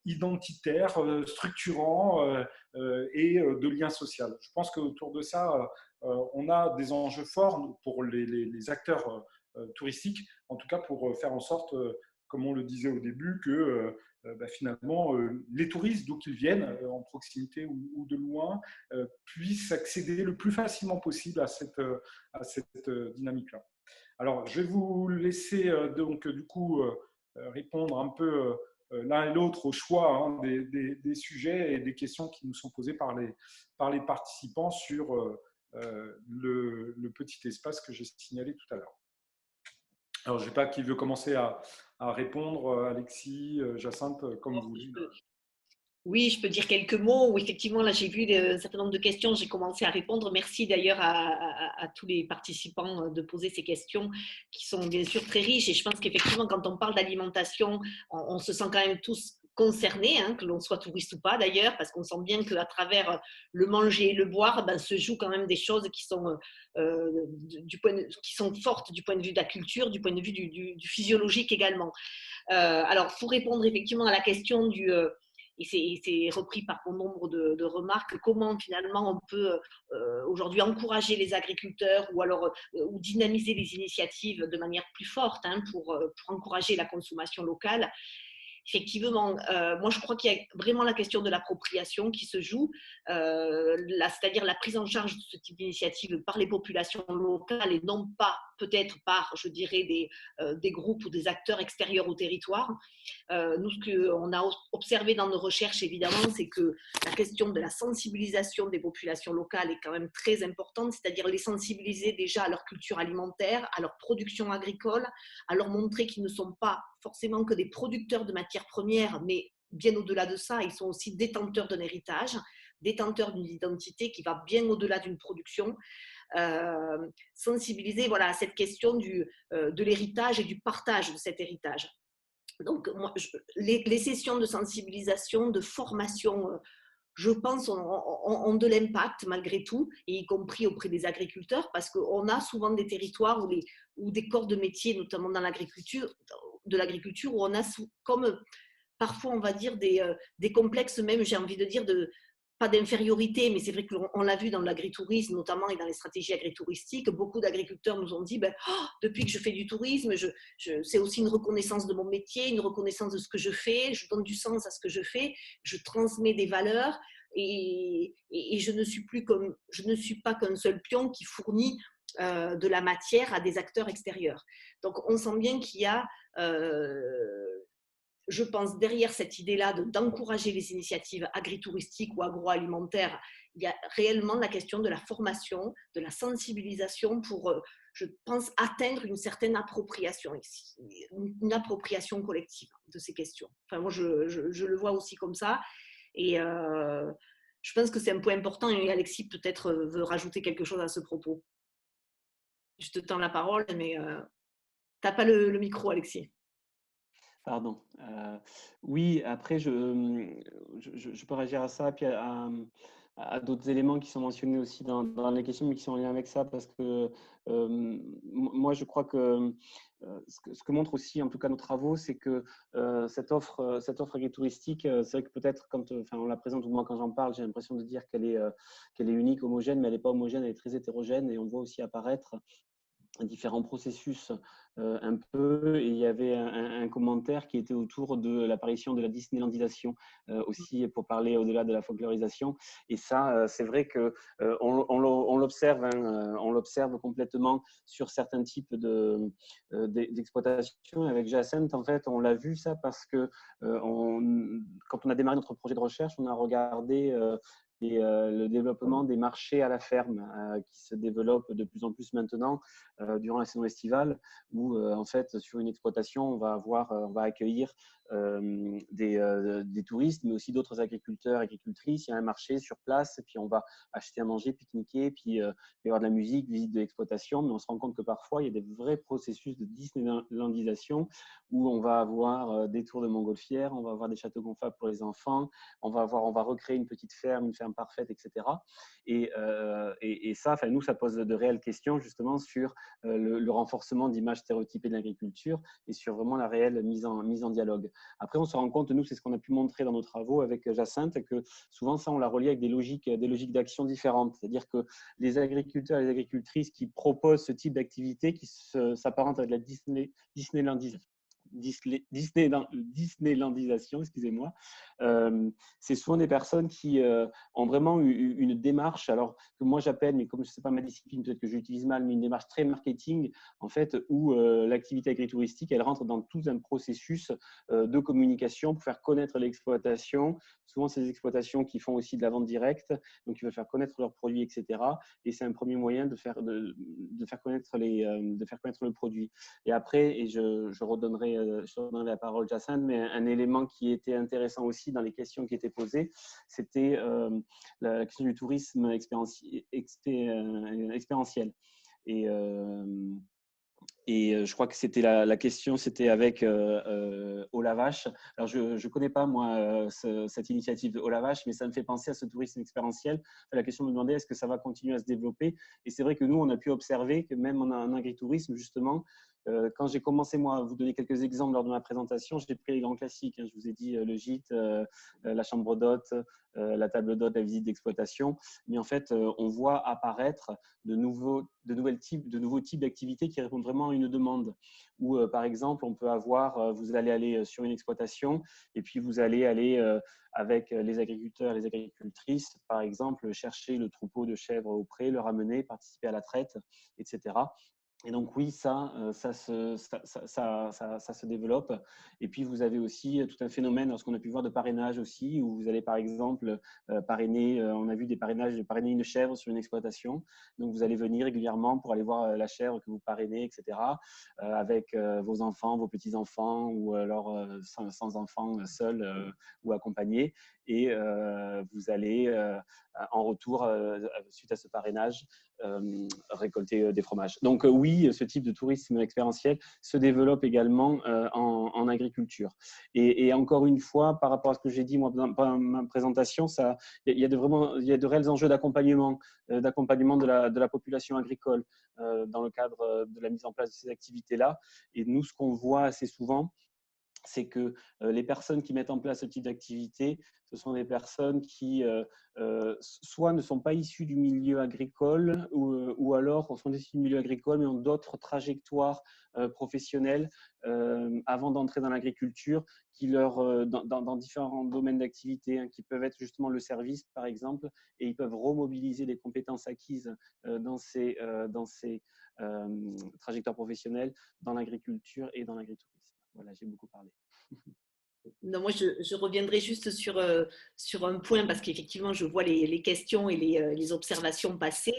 identitaire, structurant et de lien social. Je pense qu'autour de ça, on a des enjeux forts pour les acteurs touristiques, en tout cas pour faire en sorte, comme on le disait au début, que finalement, les touristes, d'où qu'ils viennent, en proximité ou de loin, puissent accéder le plus facilement possible à cette dynamique-là. Alors, je vais vous laisser donc du coup répondre un peu l'un et l'autre au choix des sujets et des questions qui nous sont posées par les participants sur le petit espace que j'ai signalé tout à l'heure. Alors, je ne sais pas qui veut commencer à répondre, Alexis, Jacinthe, comme vous voulez. Oui, je peux dire quelques mots. Où effectivement, là, j'ai vu un certain nombre de questions. J'ai commencé à répondre. Merci d'ailleurs à tous les participants de poser ces questions qui sont bien sûr très riches. Et je pense qu'effectivement, quand on parle d'alimentation, on se sent quand même tous concernés, que l'on soit touriste ou pas d'ailleurs, parce qu'on sent bien qu'à travers le manger et le boire, se jouent quand même des choses qui sont, qui sont fortes du point de vue de la culture, du point de vue du physiologique également. Alors, pour répondre effectivement à la question et c'est repris par bon nombre de remarques, comment finalement on peut aujourd'hui encourager les agriculteurs ou dynamiser les initiatives de manière plus forte pour encourager la consommation locale. Effectivement, moi je crois qu'il y a vraiment la question de l'appropriation qui se joue, c'est-à-dire la prise en charge de ce type d'initiative par les populations locales et non pas peut-être par, je dirais, des groupes ou des acteurs extérieurs au territoire. Nous, ce qu'on a observé dans nos recherches, évidemment, c'est que la question de la sensibilisation des populations locales est quand même très importante, c'est-à-dire les sensibiliser déjà à leur culture alimentaire, à leur production agricole, à leur montrer qu'ils ne sont pas forcément que des producteurs de matières premières, mais bien au-delà de ça, ils sont aussi détenteurs d'un héritage, détenteurs d'une identité qui va bien au-delà d'une production. sensibiliser voilà, à cette question de l'héritage et du partage de cet héritage. Donc, moi, les sessions de sensibilisation, de formation, je pense, ont de l'impact malgré tout, et y compris auprès des agriculteurs, parce qu'on a souvent des territoires où des corps de métier, notamment dans l'agriculture, où on a comme parfois, on va dire, des complexes même, j'ai envie de dire, pas d'infériorité, mais c'est vrai qu'on l'a vu dans l'agritourisme notamment et dans les stratégies agritouristiques, beaucoup d'agriculteurs nous ont dit, depuis que je fais du tourisme, c'est aussi une reconnaissance de mon métier, une reconnaissance de ce que je fais, je donne du sens à ce que je fais, je transmets des valeurs et je ne suis pas qu'un seul pion qui fournit de la matière à des acteurs extérieurs. Donc on sent bien qu'il y a je pense, derrière cette idée-là d'encourager les initiatives agritouristiques ou agroalimentaires, il y a réellement la question de la formation, de la sensibilisation pour, je pense, atteindre une certaine appropriation ici, une appropriation collective de ces questions. Enfin, moi, je le vois aussi comme ça. Et je pense que c'est un point important. Et Alexis, peut-être, veut rajouter quelque chose à ce propos. Je te tends la parole, mais tu n'as pas le micro, Alexis. Pardon. Oui, après, je peux réagir à ça, puis à d'autres éléments qui sont mentionnés aussi dans les questions, mais qui sont en lien avec ça, parce que moi, je crois que ce que montrent aussi, en tout cas, nos travaux, c'est que cette offre agritouristique, c'est vrai que peut-être, quand on la présente, ou moi, quand j'en parle, j'ai l'impression de dire qu'elle est unique, homogène, mais elle n'est pas homogène, elle est très hétérogène, et on voit aussi apparaître différents processus un peu, et il y avait un commentaire qui était autour de l'apparition de la Disneylandisation aussi, pour parler au-delà de la folklorisation. Et ça, c'est vrai que on l'observe, on l'observe complètement sur certains types d'exploitation. Avec Jacinthe, en fait, on l'a vu ça parce que quand on a démarré notre projet de recherche, on a regardé le développement des marchés à la ferme qui se développent de plus en plus maintenant durant la saison estivale, où en fait sur une exploitation on va accueillir des touristes, mais aussi d'autres agriculteurs, agricultrices. Il y a un marché sur place, et puis on va acheter à manger, pique-niquer, puis il va y avoir de la musique, visite de l'exploitation, mais on se rend compte que parfois il y a des vrais processus de Disneylandisation où on va avoir des tours de montgolfière, on va avoir des châteaux gonflables pour les enfants, on va recréer une petite ferme, une ferme parfaite, etc. Et ça, nous, ça pose de réelles questions justement sur le renforcement d'images stéréotypées de l'agriculture et sur vraiment la réelle mise en dialogue. Après, on se rend compte, nous, c'est ce qu'on a pu montrer dans nos travaux avec Jacinthe, que souvent ça, on l'a relié avec des logiques d'action différentes. C'est-à-dire que les agriculteurs et les agricultrices qui proposent ce type d'activité, qui s'apparentent à de la Disneylandisation, excusez-moi, c'est souvent des personnes qui ont vraiment eu une démarche, alors que moi j'appelle, mais comme ce n'est pas ma discipline, peut-être que j'utilise mal, mais une démarche très marketing, en fait, où l'activité agritouristique, elle rentre dans tout un processus de communication pour faire connaître l'exploitation. Souvent, c'est des exploitations qui font aussi de la vente directe, donc ils veulent faire connaître leurs produits, etc. Et c'est un premier moyen de faire connaître le produit. Et après, et je redonnerai la parole à Jacinthe, mais un élément qui était intéressant aussi dans les questions qui étaient posées, c'était la question du tourisme expérientiel. Et je crois que c'était la question, c'était avec Olavache. Alors, je ne connais pas, moi, cette initiative de Olavache, mais ça me fait penser à ce tourisme expérientiel. La question me demandait, est-ce que ça va continuer à se développer? Et c'est vrai que nous, on a pu observer que même en agritourisme, justement, quand j'ai commencé, moi, à vous donner quelques exemples lors de ma présentation, j'ai pris les grands classiques. Je vous ai dit le gîte, la chambre d'hôte, la table d'hôte, la visite d'exploitation. Mais en fait, on voit apparaître de nouveaux types d'activités qui répondent vraiment à une demande. Où, par exemple, on peut vous allez aller sur une exploitation et puis vous allez aller avec les agriculteurs et les agricultrices, par exemple, chercher le troupeau de chèvres au pré, le ramener, participer à la traite, etc. Et donc oui, ça se développe. Et puis vous avez aussi tout un phénomène, lorsqu'on a pu voir, de parrainage aussi, où vous allez par exemple parrainer, on a vu des parrainages de parrainer une chèvre sur une exploitation. Donc vous allez venir régulièrement pour aller voir la chèvre que vous parrainez, etc. Avec vos enfants, vos petits-enfants, ou alors sans enfants, seuls ou accompagnés. Et vous allez en retour, suite à ce parrainage, récolter des fromages. Donc oui, ce type de tourisme expérientiel se développe également en agriculture. Et encore une fois, par rapport à ce que j'ai dit moi dans ma présentation, il y a de réels enjeux d'accompagnement de la population agricole dans le cadre de la mise en place de ces activités-là. Et nous, ce qu'on voit assez souvent, c'est que les personnes qui mettent en place ce type d'activité, ce sont des personnes qui soit ne sont pas issues du milieu agricole ou alors sont issues du milieu agricole mais ont d'autres trajectoires professionnelles avant d'entrer dans l'agriculture dans différents domaines d'activité qui peuvent être justement le service par exemple, et ils peuvent remobiliser les compétences acquises dans ces trajectoires professionnelles dans l'agriculture et dans l'agritourisme. Voilà, j'ai beaucoup parlé. Non, moi, je reviendrai juste sur un point parce qu'effectivement, je vois les questions et les observations passer.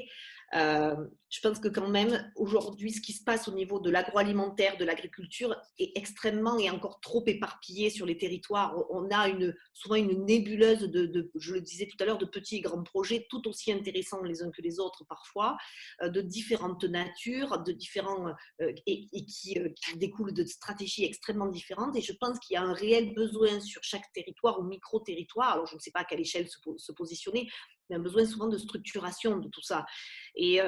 Je pense que quand même, aujourd'hui, ce qui se passe au niveau de l'agroalimentaire, de l'agriculture est extrêmement et encore trop éparpillé sur les territoires. On a souvent une nébuleuse je le disais tout à l'heure, de petits et grands projets tout aussi intéressants les uns que les autres parfois, de différentes natures, et qui découlent de stratégies extrêmement différentes. Et je pense qu'il y a un réel besoin sur chaque territoire ou micro-territoire, alors je ne sais pas à quelle échelle se positionner, mais un besoin souvent de structuration de tout ça. Et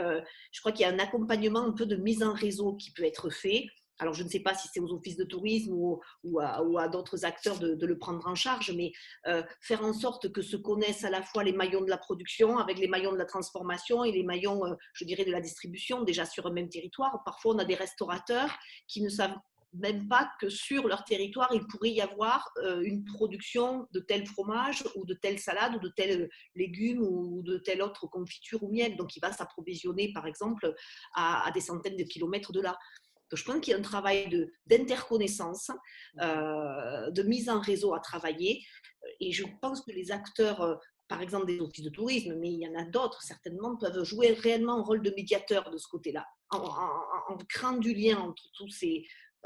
je crois qu'il y a un accompagnement un peu de mise en réseau qui peut être fait. Alors, je ne sais pas si c'est aux offices de tourisme ou à d'autres acteurs de le prendre en charge, mais faire en sorte que se connaissent à la fois les maillons de la production avec les maillons de la transformation et les maillons, je dirais, de la distribution, déjà sur un même territoire. Parfois, on a des restaurateurs qui ne savent même pas que sur leur territoire, il pourrait y avoir une production de tel fromage ou de telle salade ou de tel légumes ou de telle autre confiture ou miel. Donc, il va s'approvisionner, par exemple, à des centaines de kilomètres de là. Donc, je pense qu'il y a un travail d'interconnaissance, de mise en réseau à travailler. Et je pense que les acteurs, par exemple des offices de tourisme, mais il y en a d'autres certainement, peuvent jouer réellement un rôle de médiateur de ce côté-là, en créant du lien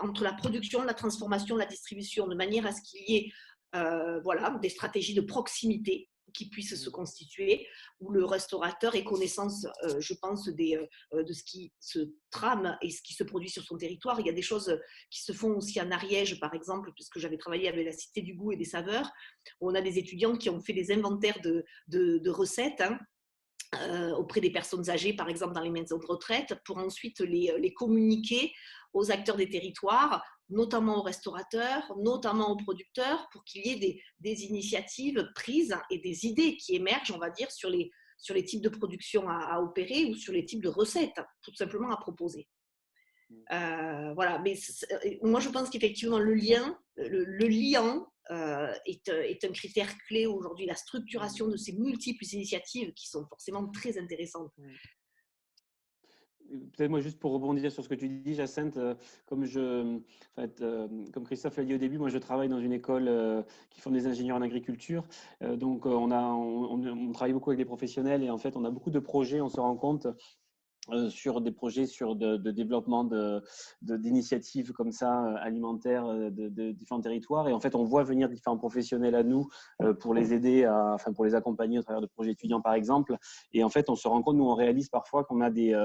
entre la production, la transformation, la distribution, de manière à ce qu'il y ait des stratégies de proximité qui puissent se constituer, où le restaurateur ait connaissance, je pense, de ce qui se trame et ce qui se produit sur son territoire. Il y a des choses qui se font aussi en Ariège, par exemple, puisque j'avais travaillé avec la Cité du goût et des saveurs, où on a des étudiants qui ont fait des inventaires de recettes, auprès des personnes âgées, par exemple dans les maisons de retraite, pour ensuite les communiquer aux acteurs des territoires, notamment aux restaurateurs, notamment aux producteurs, pour qu'il y ait des initiatives prises et des idées qui émergent, on va dire, sur les types de production à opérer ou sur les types de recettes, tout simplement à proposer. Voilà, mais moi je pense qu'effectivement le liant est un critère clé aujourd'hui, la structuration de ces multiples initiatives qui sont forcément très intéressantes. Peut-être moi, juste pour rebondir sur ce que tu dis, Jacinthe, comme Christophe l'a dit au début, moi je travaille dans une école qui forme des ingénieurs en agriculture. Donc on travaille beaucoup avec des professionnels et en fait on a beaucoup de projets, on se rend compte sur des projets de développement d'initiatives comme ça alimentaires de différents territoires, et en fait on voit venir différents professionnels à nous pour les aider pour les accompagner au travers de projets étudiants par exemple, et en fait on se rend compte, nous on réalise parfois qu'on a des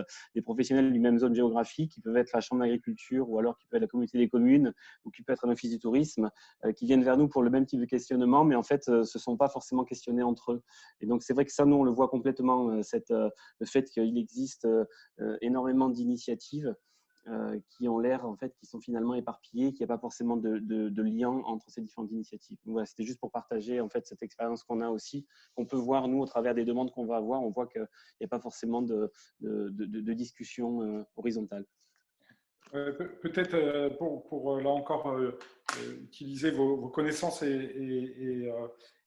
professionnels d'une même zone géographique qui peuvent être la chambre d'agriculture ou alors qui peut être la communauté des communes ou qui peut être un office du tourisme qui viennent vers nous pour le même type de questionnement, mais en fait se sont pas forcément questionnés entre eux, et donc c'est vrai que ça nous on le voit complètement, le fait qu'il existe énormément d'initiatives qui ont l'air, en fait, qui sont finalement éparpillées, qu'il n'y a pas forcément de lien entre ces différentes initiatives. Donc, voilà, c'était juste pour partager en fait cette expérience qu'on a aussi, qu'on peut voir nous au travers des demandes qu'on va avoir. On voit qu'il n'y a pas forcément de discussion horizontale. Peut-être pour là encore utiliser vos connaissances et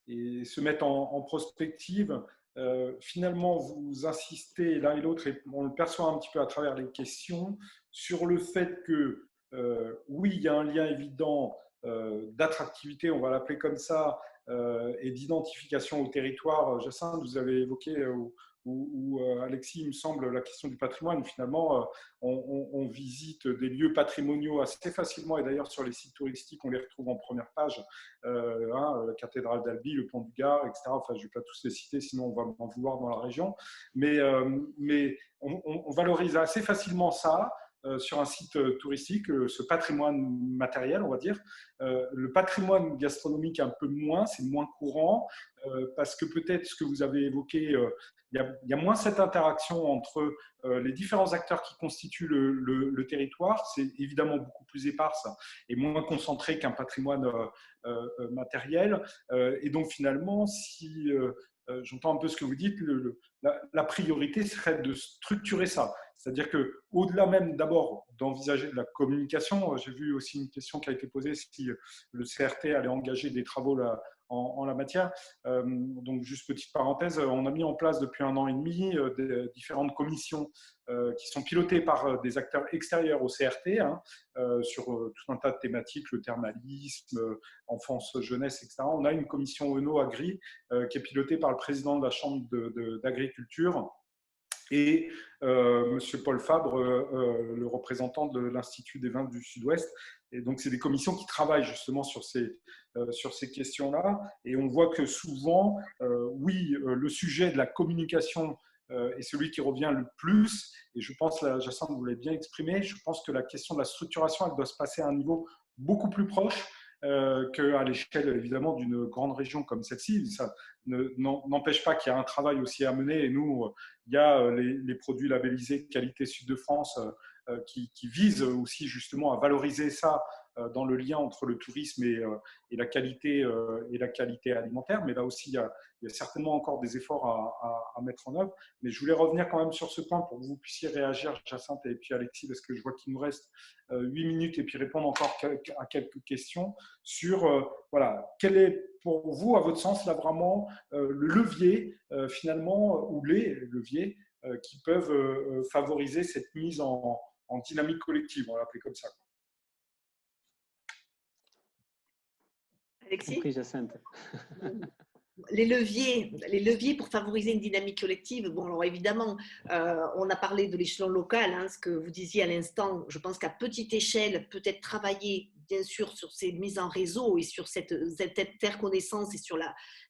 se mettre en prospective. Finalement, vous insistez l'un et l'autre, et on le perçoit un petit peu à travers les questions, sur le fait que oui, il y a un lien évident d'attractivité, on va l'appeler comme ça, et d'identification au territoire. Jacinthe, vous avez évoqué, ou Alexis, il me semble, la question du patrimoine, finalement, on visite des lieux patrimoniaux assez facilement, et d'ailleurs sur les sites touristiques, on les retrouve en première page, la cathédrale d'Albi, le pont du Gard, etc. Enfin, je ne vais pas tous les citer, sinon on va m'en vouloir dans la région. Mais on valorise assez facilement ça. Sur un site touristique, ce patrimoine matériel, on va dire. Le patrimoine gastronomique un peu moins, c'est moins courant, parce que peut-être ce que vous avez évoqué, il y a moins cette interaction entre les différents acteurs qui constituent le territoire. C'est évidemment beaucoup plus éparse et moins concentré qu'un patrimoine matériel. Et donc finalement, si j'entends un peu ce que vous dites, la priorité serait de structurer ça. C'est-à-dire qu'au-delà même d'abord d'envisager de la communication, j'ai vu aussi une question qui a été posée si le CRT allait engager des travaux là, en la matière. Donc, juste petite parenthèse, on a mis en place depuis 1 an et demi des différentes commissions qui sont pilotées par des acteurs extérieurs au CRT sur tout un tas de thématiques, le thermalisme, enfance, jeunesse, etc. On a une commission Eno-Agri qui est pilotée par le président de la Chambre d'agriculture et Monsieur Paul Fabre, le représentant de l'Institut des vins du Sud-Ouest. Et donc, c'est des commissions qui travaillent justement sur ces questions-là. Et on voit que souvent, oui, le sujet de la communication est celui qui revient le plus. Et je pense, Jacinthe, vous l'avez bien exprimé, je pense que la question de la structuration, elle doit se passer à un niveau beaucoup plus proche qu'à l'échelle évidemment d'une grande région comme celle-ci. Ça n'empêche pas qu'il y a un travail aussi à mener. Et nous, il y a les produits labellisés Qualité Sud-de-France qui visent aussi justement à valoriser ça dans le lien entre le tourisme et la qualité alimentaire. Mais là aussi, il y a certainement encore des efforts à mettre en œuvre. Mais je voulais revenir quand même sur ce point pour que vous puissiez réagir, Jacinthe et puis Alexis, parce que je vois qu'il nous reste 8 minutes et puis répondre encore à quelques questions sur, voilà, quel est pour vous, à votre sens, là vraiment, le levier, finalement, ou les leviers qui peuvent favoriser cette mise en dynamique collective, on va l'appeler comme ça. Alexis ? Compris, Jacinthe. Les leviers pour favoriser une dynamique collective, bon, alors évidemment, on a parlé de l'échelon local, ce que vous disiez à l'instant. Je pense qu'à petite échelle, peut-être travailler, bien sûr, sur ces mises en réseau et sur cette interconnaissance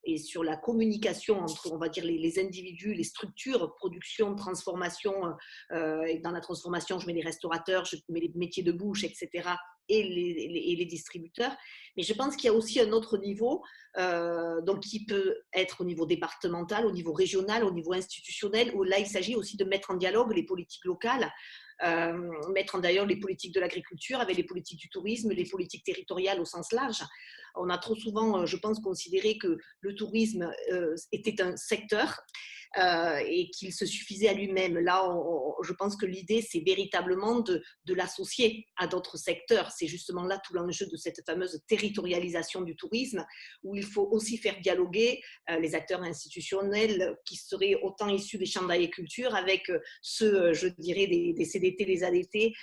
et sur la communication entre, on va dire, les individus, les structures, production, transformation. Et dans la transformation, je mets les restaurateurs, je mets les métiers de bouche, etc., et les distributeurs. Mais je pense qu'il y a aussi un autre niveau, donc qui peut être au niveau départemental, au niveau régional, au niveau institutionnel, où là, il s'agit aussi de mettre en dialogue les politiques locales, mettre en dialogue les politiques de l'agriculture avec les politiques du tourisme, les politiques territoriales au sens large. On a trop souvent, je pense, considéré que le tourisme était un secteur et qu'il se suffisait à lui-même. Là, je pense que l'idée, c'est véritablement de l'associer à d'autres secteurs. C'est justement là tout l'enjeu de cette fameuse territorialisation du tourisme, où il faut aussi faire dialoguer les acteurs institutionnels qui seraient autant issus des chambres d'agriculture avec ceux, je dirais, des CDT, des ADT.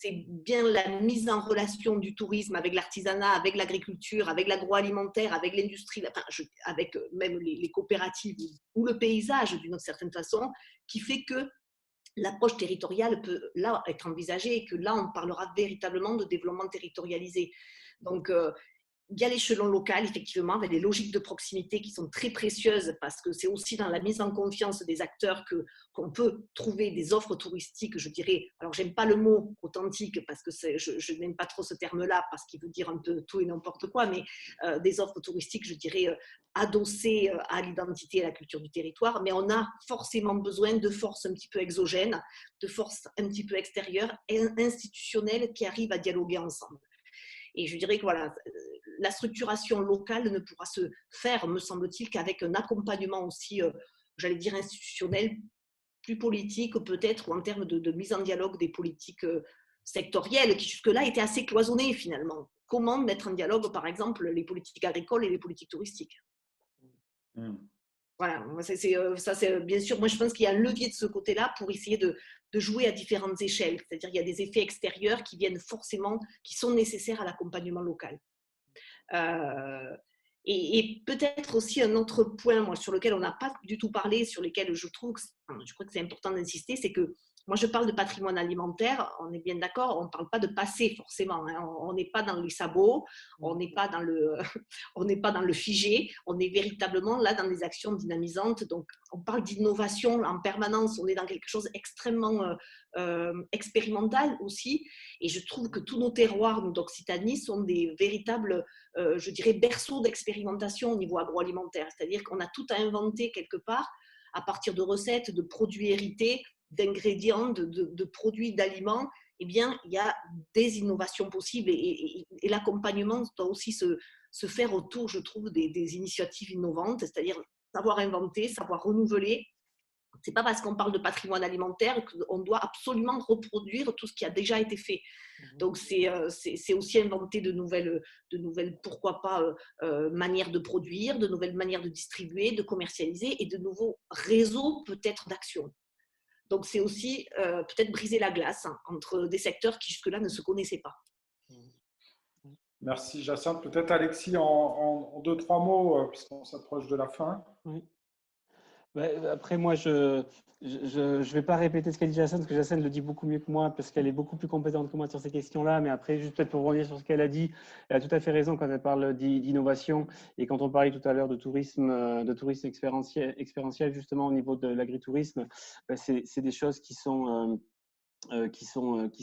C'est bien la mise en relation du tourisme avec l'artisanat, avec l'agriculture, avec l'agroalimentaire, avec l'industrie, enfin, avec même les coopératives ou le paysage d'une certaine façon, qui fait que l'approche territoriale peut là être envisagée et que là, on parlera véritablement de développement territorialisé. Donc, il y a l'échelon local, effectivement, avec des logiques de proximité qui sont très précieuses parce que c'est aussi dans la mise en confiance des acteurs qu'on peut trouver des offres touristiques, je dirais, alors j'aime pas le mot authentique parce que je n'aime pas trop ce terme-là parce qu'il veut dire un peu tout et n'importe quoi, mais des offres touristiques, je dirais, adossées à l'identité et à la culture du territoire, mais on a forcément besoin de forces un petit peu exogènes, de forces un petit peu extérieures et institutionnelles qui arrivent à dialoguer ensemble. Et je dirais que voilà, la structuration locale ne pourra se faire, me semble-t-il, qu'avec un accompagnement aussi, j'allais dire, institutionnel, plus politique peut-être, ou en termes de mise en dialogue des politiques sectorielles, qui jusque-là étaient assez cloisonnées finalement. Comment mettre en dialogue, par exemple, les politiques agricoles et les politiques touristiques ? Voilà, ça c'est bien sûr, moi je pense qu'il y a un levier de ce côté-là pour essayer de jouer à différentes échelles. C'est-à-dire qu'il y a des effets extérieurs qui viennent forcément, qui sont nécessaires à l'accompagnement local. Et peut-être aussi un autre point, moi, sur lequel on n'a pas du tout parlé, sur lequel je crois que c'est important d'insister, c'est que moi, je parle de patrimoine alimentaire, on est bien d'accord, on ne parle pas de passé forcément, hein. On n'est pas dans les sabots, on n'est pas dans le, on n'est pas dans le figé, on est véritablement là dans des actions dynamisantes. Donc, on parle d'innovation en permanence, on est dans quelque chose d'extrêmement expérimental aussi. Et je trouve que tous nos terroirs, nous d'Occitanie, sont des véritables, je dirais, berceaux d'expérimentation au niveau agroalimentaire. C'est-à-dire qu'on a tout à inventer quelque part à partir de recettes, de produits hérités, d'ingrédients, de produits, d'aliments. Eh bien, il y a des innovations possibles et l'accompagnement doit aussi se faire autour, je trouve, des initiatives innovantes, c'est-à-dire savoir inventer, savoir renouveler. Ce n'est pas parce qu'on parle de patrimoine alimentaire qu'on doit absolument reproduire tout ce qui a déjà été fait. Donc, c'est aussi inventer de nouvelles, pourquoi pas, manières de produire, de nouvelles manières de distribuer, de commercialiser et de nouveaux réseaux peut-être d'action. Donc, c'est aussi peut-être briser la glace entre des secteurs qui jusque-là ne se connaissaient pas. Merci Jacinthe. Peut-être Alexis en deux, trois mots, puisqu'on s'approche de la fin. Oui. Après, moi, je vais pas répéter ce qu'a dit Jacinthe, parce que Jacinthe le dit beaucoup mieux que moi, parce qu'elle est beaucoup plus compétente que moi sur ces questions-là. Mais après, juste peut-être pour revenir sur ce qu'elle a dit, elle a tout à fait raison quand elle parle d'innovation. Et quand on parlait tout à l'heure de tourisme expérientiel, justement, au niveau de l'agritourisme, c'est des choses qui sont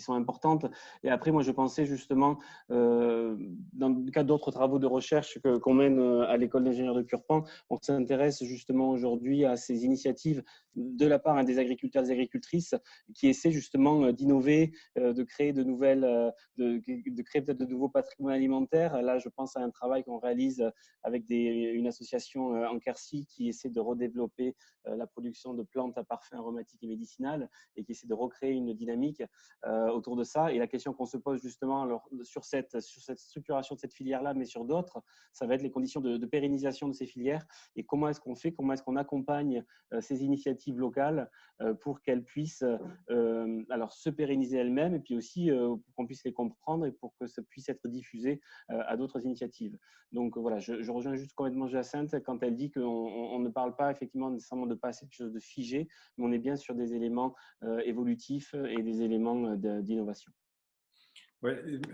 importantes. Et après, moi, je pensais justement, dans le cadre d'autres travaux de recherche qu'on mène à l'école d'ingénieurs de Purpan, on s'intéresse justement aujourd'hui à ces initiatives de la part des agriculteurs et des agricultrices qui essaient justement d'innover, de créer de nouvelles, de créer peut-être de nouveaux patrimoines alimentaires. Là, je pense à un travail qu'on réalise avec une association en Quercy qui essaie de redévelopper la production de plantes à parfum aromatique et médicinal et qui essaie de recréer une dynamique autour de ça. Et la question qu'on se pose justement alors, sur cette structuration de cette filière-là, mais sur d'autres, ça va être les conditions de pérennisation de ces filières et comment est-ce qu'on fait, comment est-ce qu'on accompagne ces initiatives locales pour qu'elles puissent alors se pérenniser elles-mêmes et puis aussi pour qu'on puisse les comprendre et pour que ça puisse être diffusé à d'autres initiatives. Donc voilà, je rejoins juste complètement Jacinthe quand elle dit qu'on ne parle pas effectivement nécessairement de passer quelque chose de figé, mais on est bien sur des éléments évolutifs et des éléments d'innovation. Oui,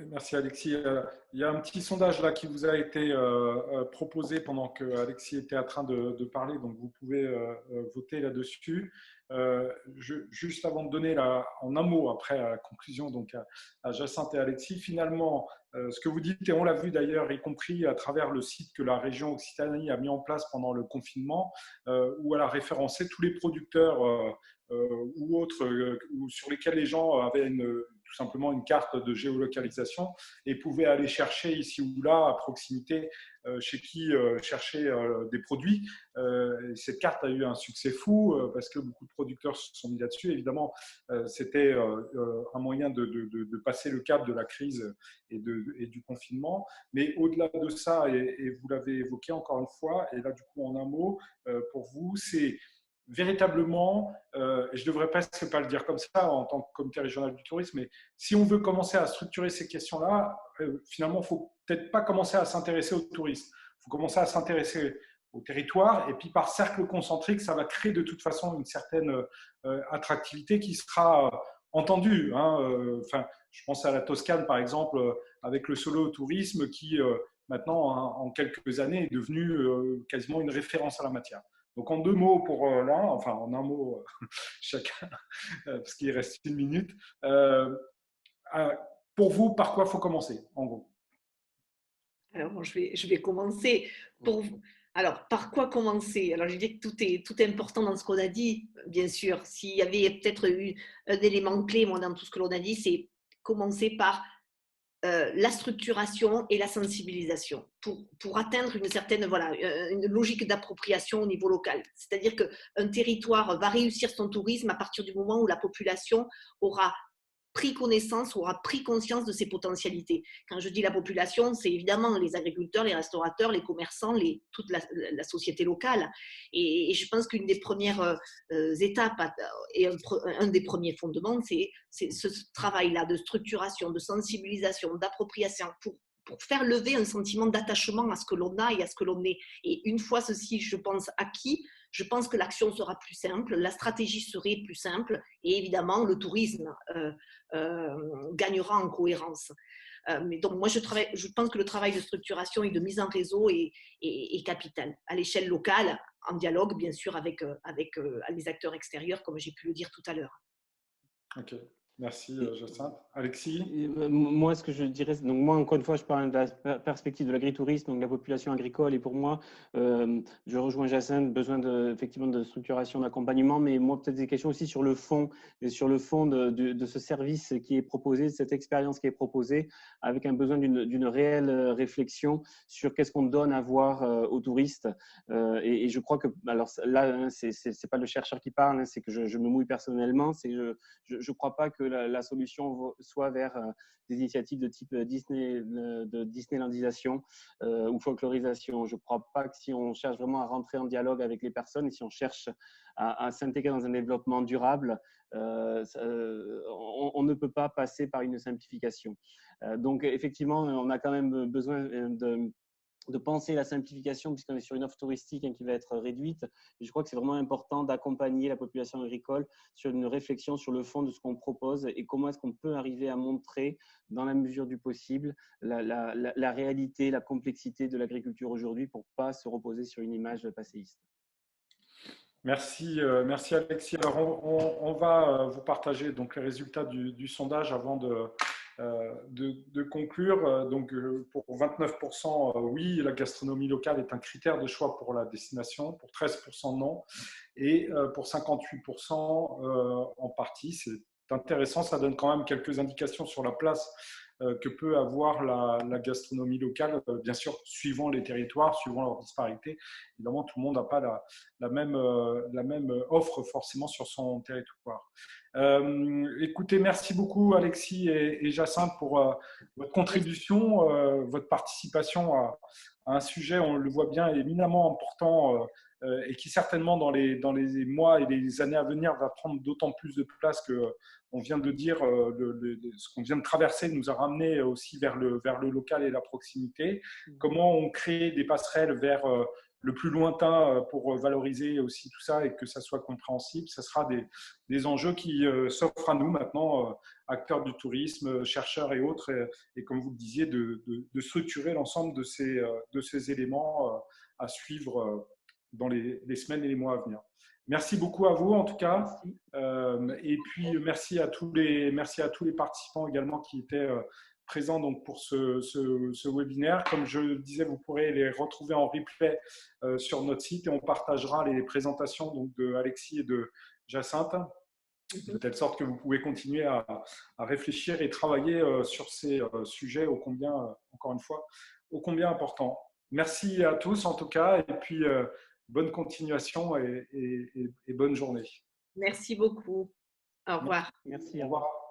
merci Alexis. Il y a un petit sondage là qui vous a été proposé pendant que Alexis était en train de parler, donc vous pouvez voter là-dessus. Juste avant de donner en un mot après la conclusion donc à Jacinthe et Alexis, finalement, ce que vous dites, et on l'a vu d'ailleurs, y compris à travers le site que la région Occitanie a mis en place pendant le confinement, où elle a référencé tous les producteurs ou autres sur lesquels les gens avaient tout simplement une carte de géolocalisation et pouvaient aller chercher ici ou là à proximité chez qui chercher des produits. Cette carte a eu un succès fou parce que beaucoup de producteurs se sont mis là-dessus. Évidemment, c'était un moyen de passer le cap de la crise et du confinement. Mais au-delà de ça, et vous l'avez évoqué encore une fois, et là du coup en un mot, pour vous, c'est véritablement, et je ne devrais presque pas le dire comme ça en tant que comité régional du tourisme, mais si on veut commencer à structurer ces questions-là, finalement, il ne faut peut-être pas commencer à s'intéresser au tourisme. Il faut commencer à s'intéresser au territoire, et puis par cercle concentrique, ça va créer de toute façon une certaine attractivité qui sera entendue. Enfin, je pense à la Toscane, par exemple, avec le solo tourisme qui, maintenant, en quelques années, est devenu quasiment une référence à la matière. Donc en deux mots pour là, enfin en un mot chacun, parce qu'il reste une minute. Pour vous, par quoi il faut commencer, en gros? Alors, bon, je vais commencer. Alors, par quoi commencer? Alors, je dis que tout est important dans ce qu'on a dit, bien sûr. S'il y avait peut-être eu un élément clé, moi, dans tout ce que l'on a dit, c'est commencer par la structuration et la sensibilisation pour atteindre une certaine une logique d'appropriation au niveau local. C'est-à-dire qu'un territoire va réussir son tourisme à partir du moment où la population aura pris connaissance, aura pris conscience de ses potentialités. Quand je dis la population, c'est évidemment les agriculteurs, les restaurateurs, les commerçants, toute la société locale. Et je pense qu'une des premières étapes et un des premiers fondements, c'est ce travail-là de structuration, de sensibilisation, d'appropriation pour pour faire lever un sentiment d'attachement à ce que l'on a et à ce que l'on est. Et une fois ceci, je pense, acquis, je pense que l'action sera plus simple, la stratégie serait plus simple et évidemment, le tourisme gagnera en cohérence. Mais donc, moi, je pense que le travail de structuration et de mise en réseau est capital à l'échelle locale, en dialogue, bien sûr, avec les acteurs extérieurs, comme j'ai pu le dire tout à l'heure. Ok, merci Jacinthe. Alexis? Moi, ce que je dirais, donc moi, encore une fois, je parle de la perspective de l'agritourisme, donc de la population agricole, et pour moi, je rejoins Jacinthe, besoin effectivement de structuration, d'accompagnement, mais moi, peut-être des questions aussi sur le fond, et sur le fond de ce service qui est proposé, de cette expérience qui est proposée, avec un besoin d'une réelle réflexion sur qu'est-ce qu'on donne à voir aux touristes. Et je crois que, alors là, hein, c'est pas le chercheur qui parle, hein, c'est que je me mouille personnellement, c'est je ne crois pas que la solution soit vers des initiatives de type de Disneylandisation ou folklorisation. Je ne crois pas que si on cherche vraiment à rentrer en dialogue avec les personnes et si on cherche à s'intégrer dans un développement durable, on ne peut pas passer par une simplification. Donc, effectivement, on a quand même besoin de penser la simplification puisqu'on est sur une offre touristique qui va être réduite. Et je crois que c'est vraiment important d'accompagner la population agricole sur une réflexion sur le fond de ce qu'on propose et comment est-ce qu'on peut arriver à montrer, dans la mesure du possible, la réalité, la complexité de l'agriculture aujourd'hui pour ne pas se reposer sur une image passéiste. Merci, merci Alexis. Alors, on va vous partager donc les résultats du sondage avant de conclure. Donc, pour 29%, oui, la gastronomie locale est un critère de choix pour la destination, pour 13% non, et pour 58% en partie. C'est intéressant, ça donne quand même quelques indications sur la place que peut avoir la gastronomie locale, bien sûr, suivant les territoires, suivant leur disparité. Évidemment, tout le monde n'a pas la même offre forcément sur son territoire. Écoutez, merci beaucoup Alexis et Jacinthe pour votre contribution, votre participation à un sujet, on le voit bien, éminemment important et qui certainement dans les mois et les années à venir va prendre d'autant plus de place que on vient de dire, ce qu'on vient de traverser nous a ramené aussi vers le local et la proximité. Comment on crée des passerelles vers le plus lointain pour valoriser aussi tout ça et que ça soit compréhensible. Ce sera des enjeux qui s'offrent à nous maintenant, acteurs du tourisme, chercheurs et autres, et comme vous le disiez, de structurer l'ensemble de ces éléments à suivre dans les semaines et les mois à venir. Merci beaucoup à vous en tout cas, et puis merci à tous les participants également qui étaient présents donc pour ce webinaire. Comme je le disais, vous pourrez les retrouver en replay sur notre site et on partagera les présentations donc de Alexis et de Jacinthe, de telle sorte que vous pouvez continuer à réfléchir et travailler sur ces sujets ô combien, encore une fois, ô combien importants. Merci à tous en tout cas, et puis bonne continuation et bonne journée. Merci beaucoup. Au revoir. Merci. Au revoir.